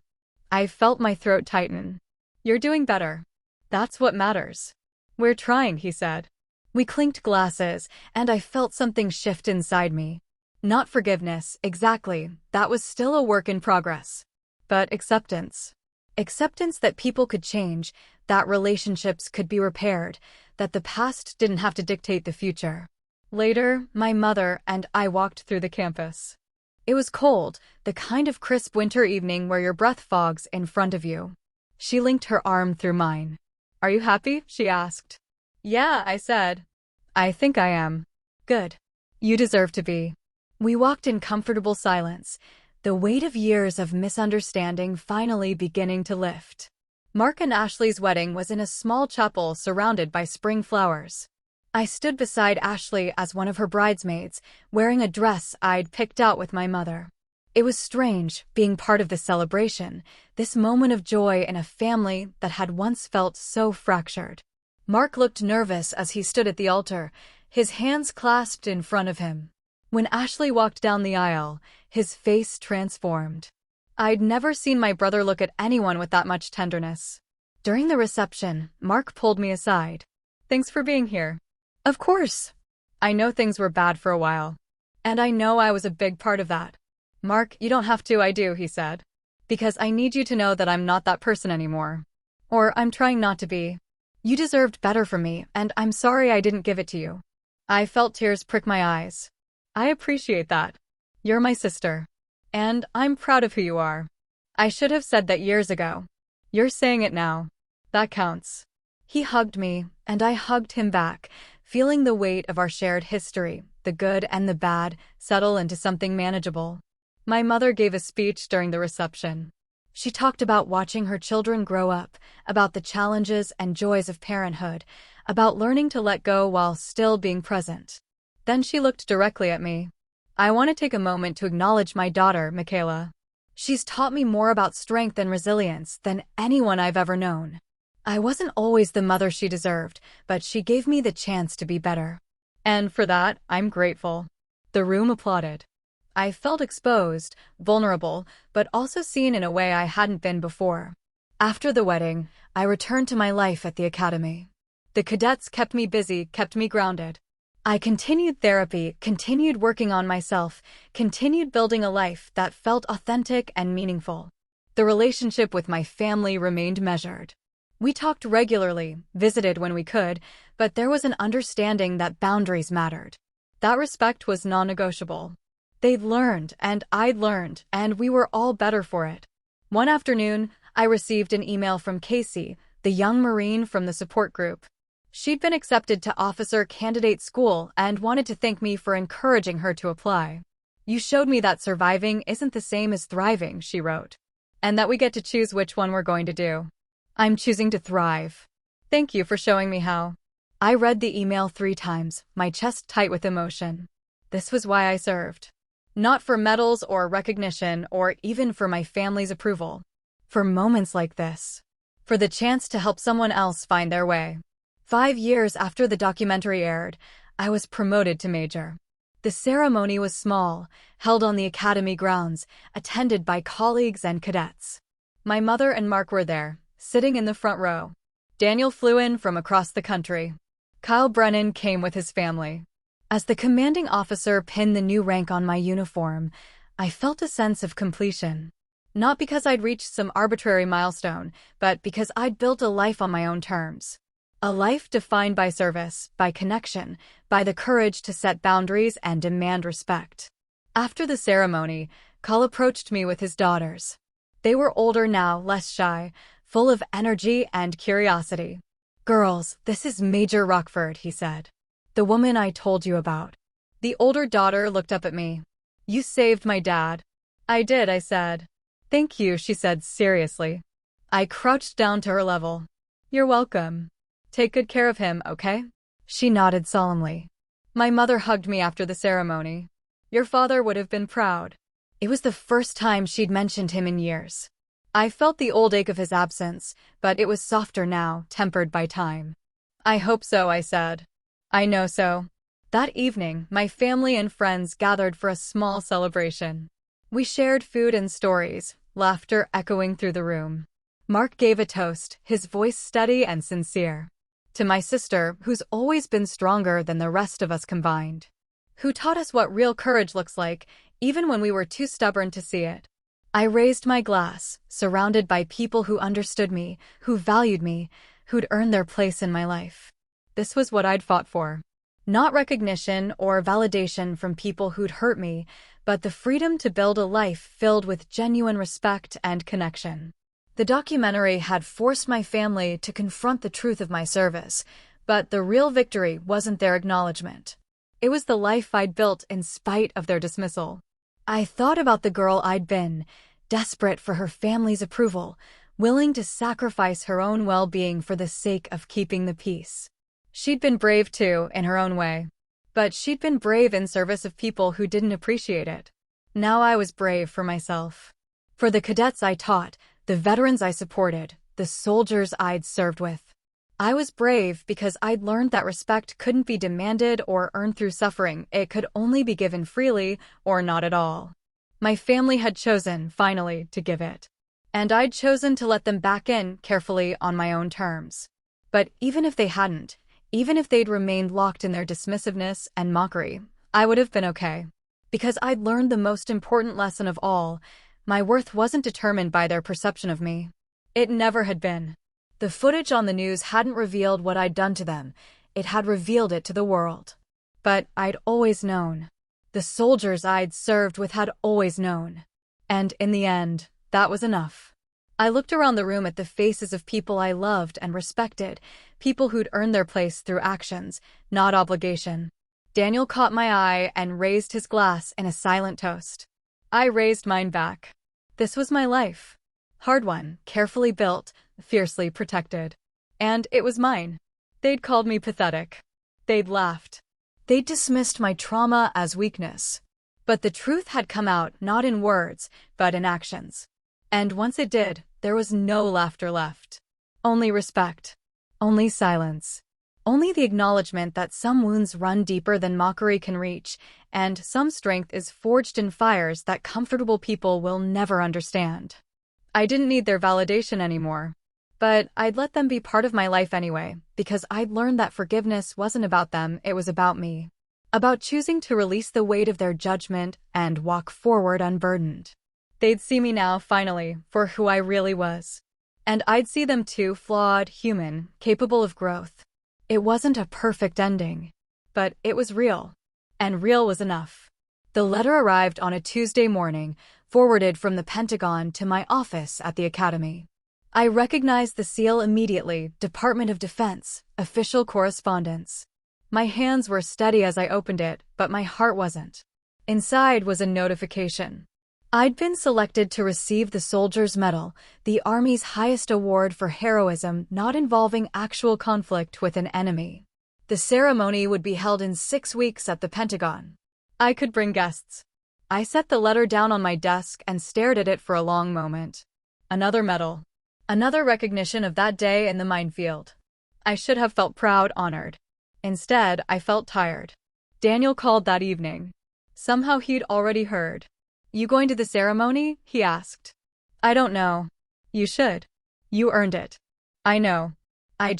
[SPEAKER 1] I felt my throat tighten. You're doing better. That's what matters. We're trying, he said. We clinked glasses, and I felt something shift inside me. Not forgiveness, exactly, that was still a work in progress. But acceptance. Acceptance that people could change, that relationships could be repaired, that the past didn't have to dictate the future. Later, my mother and I walked through the campus. It was cold, the kind of crisp winter evening where your breath fogs in front of you. She linked her arm through mine. Are you happy? She asked. Yeah, I said. I think I am. Good. You deserve to be. We walked in comfortable silence, the weight of years of misunderstanding finally beginning to lift. Mark and Ashley's wedding was in a small chapel surrounded by spring flowers. I stood beside Ashley as one of her bridesmaids, wearing a dress I'd picked out with my mother. It was strange, being part of the celebration, this moment of joy in a family that had once felt so fractured. Mark looked nervous as he stood at the altar, his hands clasped in front of him. When Ashley walked down the aisle, his face transformed. I'd never seen my brother look at anyone with that much tenderness. During the reception, Mark pulled me aside. Thanks for being here. Of course. I know things were bad for a while. And I know I was a big part of that. Mark, you don't have to, I do, he said. Because I need you to know that I'm not that person anymore. Or I'm trying not to be. You deserved better from me, and I'm sorry I didn't give it to you. I felt tears prick my eyes. I appreciate that. You're my sister. And I'm proud of who you are. I should have said that years ago. You're saying it now. That counts. He hugged me, and I hugged him back, feeling the weight of our shared history, the good and the bad, settle into something manageable. My mother gave a speech during the reception. She talked about watching her children grow up, about the challenges and joys of parenthood, about learning to let go while still being present. Then she looked directly at me. I want to take a moment to acknowledge my daughter, Michaela. She's taught me more about strength and resilience than anyone I've ever known. I wasn't always the mother she deserved, but she gave me the chance to be better. And for that, I'm grateful. The room applauded. I felt exposed, vulnerable, but also seen in a way I hadn't been before. After the wedding, I returned to my life at the academy. The cadets kept me busy, kept me grounded. I continued therapy, continued working on myself, continued building a life that felt authentic and meaningful. The relationship with my family remained measured. We talked regularly, visited when we could, but there was an understanding that boundaries mattered. That respect was non-negotiable. They'd learned, and I'd learned, and we were all better for it. One afternoon, I received an email from Casey, the young Marine from the support group. She'd been accepted to officer candidate school and wanted to thank me for encouraging her to apply. You showed me that surviving isn't the same as thriving, she wrote. And that we get to choose which one we're going to do. I'm choosing to thrive. Thank you for showing me how. I read the email 3 times, my chest tight with emotion. This was why I served. Not for medals or recognition or even for my family's approval. For moments like this. For the chance to help someone else find their way. 5 years after the documentary aired, I was promoted to major. The ceremony was small, held on the academy grounds, attended by colleagues and cadets. My mother and Mark were there, sitting in the front row. Daniel flew in from across the country. Kyle Brennan came with his family. As the commanding officer pinned the new rank on my uniform, I felt a sense of completion. Not because I'd reached some arbitrary milestone, but because I'd built a life on my own terms. A life defined by service, by connection, by the courage to set boundaries and demand respect. After the ceremony, Kyle approached me with his daughters. They were older now, less shy, full of energy and curiosity. "Girls, this is Major Rockford," he said. "The woman I told you about." The older daughter looked up at me. "You saved my dad." "I did," I said. "Thank you," she said seriously. I crouched down to her level. "You're welcome. Take good care of him, okay?" She nodded solemnly. My mother hugged me after the ceremony. "Your father would have been proud." It was the first time she'd mentioned him in years. I felt the old ache of his absence, but it was softer now, tempered by time. "I hope so," I said. "I know so." That evening, my family and friends gathered for a small celebration. We shared food and stories, laughter echoing through the room. Mark gave a toast, his voice steady and sincere. To my sister, who's always been stronger than the rest of us combined. Who taught us what real courage looks like, even when we were too stubborn to see it. I raised my glass, surrounded by people who understood me, who valued me, who'd earned their place in my life. This was what I'd fought for. Not recognition or validation from people who'd hurt me, but the freedom to build a life filled with genuine respect and connection. The documentary had forced my family to confront the truth of my service, but the real victory wasn't their acknowledgement. It was the life I'd built in spite of their dismissal. I thought about the girl I'd been, desperate for her family's approval, willing to sacrifice her own well-being for the sake of keeping the peace. She'd been brave too, in her own way. But she'd been brave in service of people who didn't appreciate it. Now I was brave for myself. For the cadets I taught, the veterans I supported, the soldiers I'd served with. I was brave because I'd learned that respect couldn't be demanded or earned through suffering. It could only be given freely or not at all. My family had chosen, finally, to give it. And I'd chosen to let them back in, carefully, on my own terms. But even if they hadn't, even if they'd remained locked in their dismissiveness and mockery, I would have been okay. Because I'd learned the most important lesson of all: my worth wasn't determined by their perception of me. It never had been. The footage on the news hadn't revealed what I'd done to them. It had revealed it to the world. But I'd always known. The soldiers I'd served with had always known. And in the end, that was enough. I looked around the room at the faces of people I loved and respected, people who'd earned their place through actions, not obligation. Daniel caught my eye and raised his glass in a silent toast. I raised mine back. This was my life. Hard one, carefully built, fiercely protected. And it was mine. They'd called me pathetic. They'd laughed. They'd dismissed my trauma as weakness. But the truth had come out not in words, but in actions. And once it did, there was no laughter left. Only respect. Only silence. Only the acknowledgement that some wounds run deeper than mockery can reach, and some strength is forged in fires that comfortable people will never understand. I didn't need their validation anymore. But I'd let them be part of my life anyway, because I'd learned that forgiveness wasn't about them, it was about me. About choosing to release the weight of their judgment and walk forward unburdened. They'd see me now, finally, for who I really was. And I'd see them too, flawed, human, capable of growth. It wasn't a perfect ending. But it was real. And real was enough. The letter arrived on a Tuesday morning, forwarded from the Pentagon to my office at the Academy. I recognized the seal immediately: Department of Defense, official correspondence. My hands were steady as I opened it, but my heart wasn't. Inside was a notification. I'd been selected to receive the Soldier's Medal, the Army's highest award for heroism not involving actual conflict with an enemy. The ceremony would be held in 6 weeks at the Pentagon. I could bring guests. I set the letter down on my desk and stared at it for a long moment. Another medal. Another recognition of that day in the minefield. I should have felt proud, honored. Instead, I felt tired. Daniel called that evening. Somehow he'd already heard. You going to the ceremony? He asked. I don't know. You should. You earned it. I know. I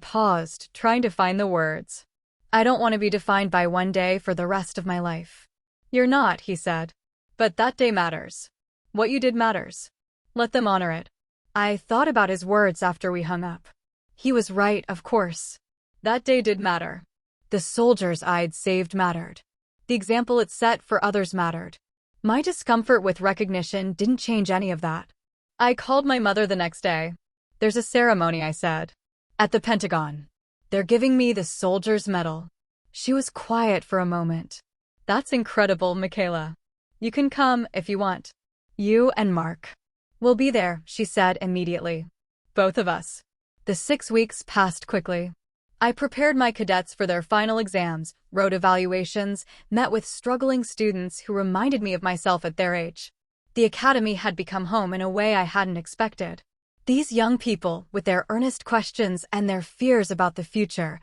[SPEAKER 1] paused, trying to find the words. I don't want to be defined by one day for the rest of my life. You're not, he said. But that day matters. What you did matters. Let them honor it. I thought about his words after we hung up. He was right, of course. That day did matter. The soldiers I'd saved mattered. The example it set for others mattered. My discomfort with recognition didn't change any of that. I called my mother the next day. There's a ceremony, I said. At the Pentagon. They're giving me the Soldier's Medal. She was quiet for a moment. That's incredible, Michaela. You can come if you want. You and Mark. We'll be there, she said immediately. Both of us. The 6 weeks passed quickly. I prepared my cadets for their final exams, wrote evaluations, met with struggling students who reminded me of myself at their age. The academy had become home in a way I hadn't expected. These young people, with their earnest questions and their fears about the future,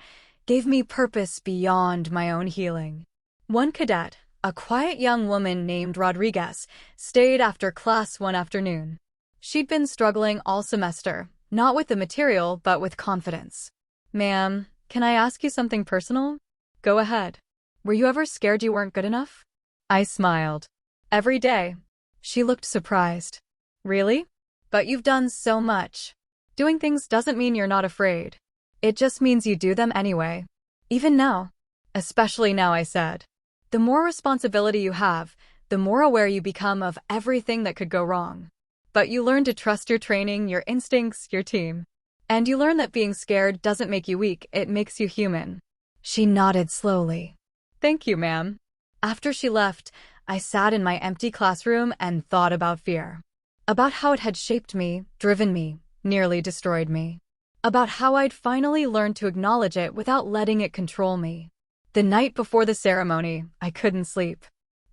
[SPEAKER 1] gave me purpose beyond my own healing. One cadet, a quiet young woman named Rodriguez, stayed after class one afternoon. She'd been struggling all semester, not with the material but with confidence. Ma'am, can I ask you something personal? Go ahead. Were you ever scared you weren't good enough? I smiled. Every day. She looked surprised. Really? But you've done so much. Doing things doesn't mean you're not afraid. It just means you do them anyway. Even now. Especially now, I said. The more responsibility you have, the more aware you become of everything that could go wrong. But you learn to trust your training, your instincts, your team. And you learn that being scared doesn't make you weak, it makes you human. She nodded slowly. Thank you, ma'am. After she left, I sat in my empty classroom and thought about fear. About how it had shaped me, driven me, nearly destroyed me. About how I'd finally learned to acknowledge it without letting it control me. The night before the ceremony, I couldn't sleep.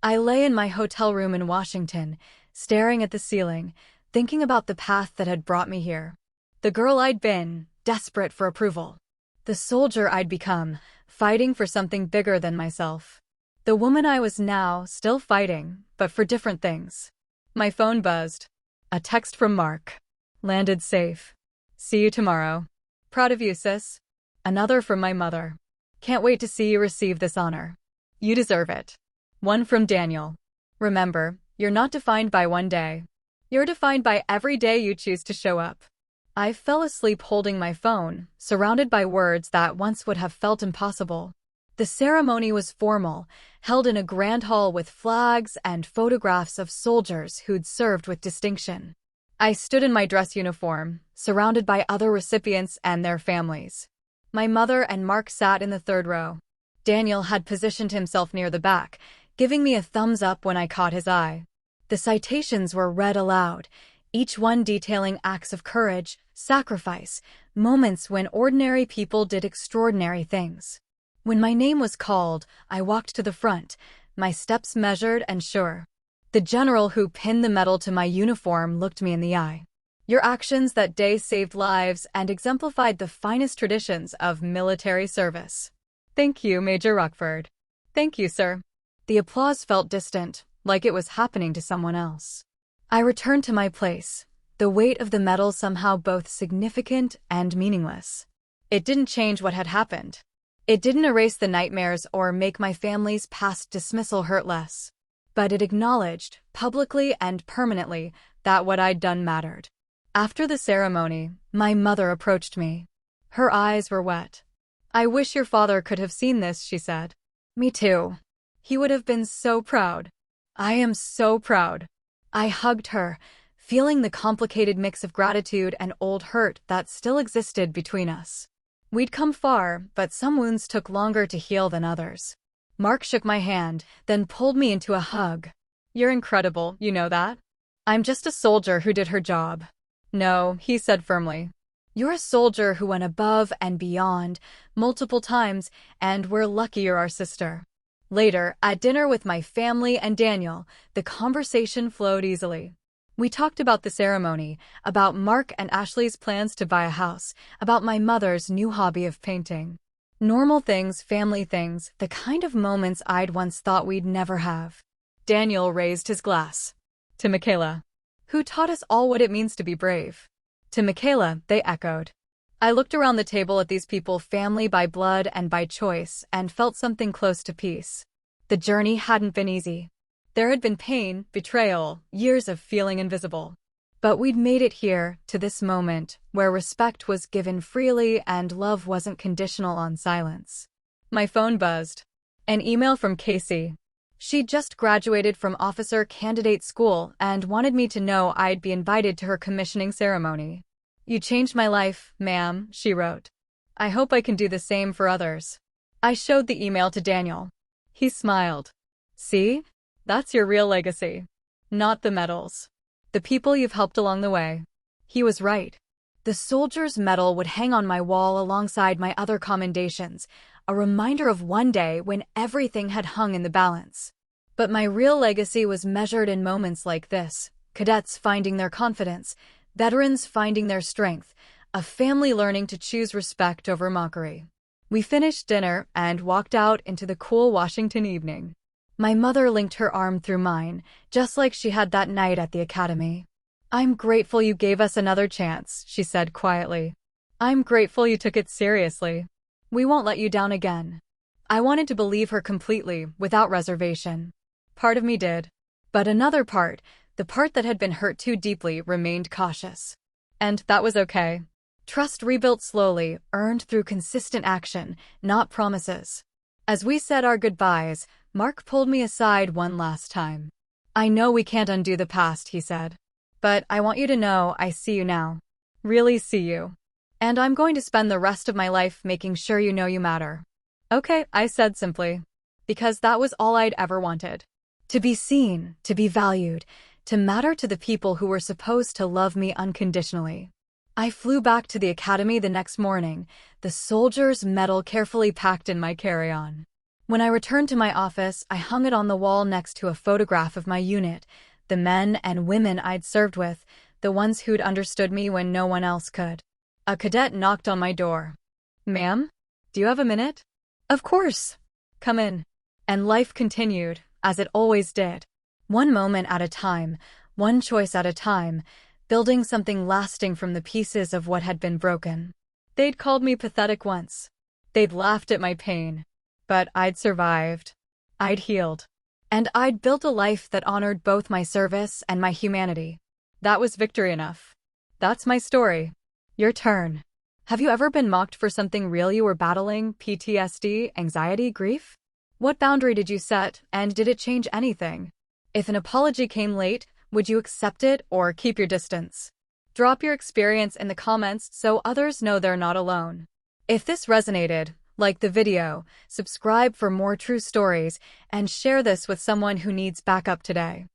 [SPEAKER 1] I lay in my hotel room in Washington, staring at the ceiling, thinking about the path that had brought me here. The girl I'd been, desperate for approval. The soldier I'd become, fighting for something bigger than myself. The woman I was now, still fighting, but for different things. My phone buzzed. A text from Mark. Landed safe. See you tomorrow. Proud of you, sis. Another from my mother. Can't wait to see you receive this honor. You deserve it. One from Daniel. Remember, you're not defined by one day. You're defined by every day you choose to show up. I fell asleep holding my phone, surrounded by words that once would have felt impossible. The ceremony was formal, held in a grand hall with flags and photographs of soldiers who'd served with distinction. I stood in my dress uniform, surrounded by other recipients and their families. My mother and Mark sat in the third row. Daniel had positioned himself near the back, giving me a thumbs up when I caught his eye. The citations were read aloud, each one detailing acts of courage, sacrifice, moments when ordinary people did extraordinary things. When my name was called, I walked to the front, my steps measured and sure. The general who pinned the medal to my uniform looked me in the eye. Your actions that day saved lives and exemplified the finest traditions of military service. Thank you, Major Rockford. Thank you, sir. The applause felt distant, like it was happening to someone else. I returned to my place, the weight of the medal somehow both significant and meaningless. It didn't change what had happened. It didn't erase the nightmares or make my family's past dismissal hurt less. But it acknowledged, publicly and permanently, that what I'd done mattered. After the ceremony, my mother approached me. Her eyes were wet. I wish your father could have seen this, she said. Me too. He would have been so proud. I am so proud. I hugged her, feeling the complicated mix of gratitude and old hurt that still existed between us. We'd come far, but some wounds took longer to heal than others. Mark shook my hand, then pulled me into a hug. You're incredible, you know that? I'm just a soldier who did her job. No, he said firmly. You're a soldier who went above and beyond, multiple times, and we're lucky you're our sister. Later, at dinner with my family and Daniel, the conversation flowed easily. We talked about the ceremony, about Mark and Ashley's plans to buy a house, about my mother's new hobby of painting. Normal things, family things, the kind of moments I'd once thought we'd never have. Daniel raised his glass. To Michaela, who taught us all what it means to be brave. To Michaela, they echoed. I looked around the table at these people, family by blood and by choice, and felt something close to peace. The journey hadn't been easy. There had been pain, betrayal, years of feeling invisible. But we'd made it here, to this moment, where respect was given freely and love wasn't conditional on silence. My phone buzzed. An email from Casey. She'd just graduated from officer candidate school and wanted me to know I'd be invited to her commissioning ceremony. You changed my life, ma'am, she wrote. I hope I can do the same for others. I showed the email to Daniel. He smiled. See? That's your real legacy. Not the medals. The people you've helped along the way. He was right. The soldier's medal would hang on my wall alongside my other commendations, a reminder of one day when everything had hung in the balance. But my real legacy was measured in moments like this: cadets finding their confidence, veterans finding their strength, a family learning to choose respect over mockery. We finished dinner and walked out into the cool Washington evening. My mother linked her arm through mine, just like she had that night at the academy. I'm grateful you gave us another chance, she said quietly. I'm grateful you took it seriously. We won't let you down again. I wanted to believe her completely, without reservation. Part of me did. But another part, the part that had been hurt too deeply, remained cautious. And that was okay. Trust rebuilt slowly, earned through consistent action, not promises. As we said our goodbyes, Mark pulled me aside one last time. I know we can't undo the past, he said. But I want you to know I see you now. Really see you. And I'm going to spend the rest of my life making sure you know you matter. Okay, I said simply. Because that was all I'd ever wanted. To be seen, to be valued, to matter to the people who were supposed to love me unconditionally. I flew back to the academy the next morning, the soldier's medal carefully packed in my carry-on. When I returned to my office, I hung it on the wall next to a photograph of my unit, the men and women I'd served with, the ones who'd understood me when no one else could. A cadet knocked on my door. Ma'am? Do you have a minute? Of course. Come in. And life continued, as it always did. One moment at a time, one choice at a time, building something lasting from the pieces of what had been broken. They'd called me pathetic once. They'd laughed at my pain. But I'd survived. I'd healed. And I'd built a life that honored both my service and my humanity. That was victory enough. That's my story. Your turn. Have you ever been mocked for something real you were battling? PTSD, anxiety, grief? What boundary did you set, and did it change anything? If an apology came late, would you accept it or keep your distance? Drop your experience in the comments so others know they're not alone. If this resonated, like the video, subscribe for more true stories, and share this with someone who needs backup today.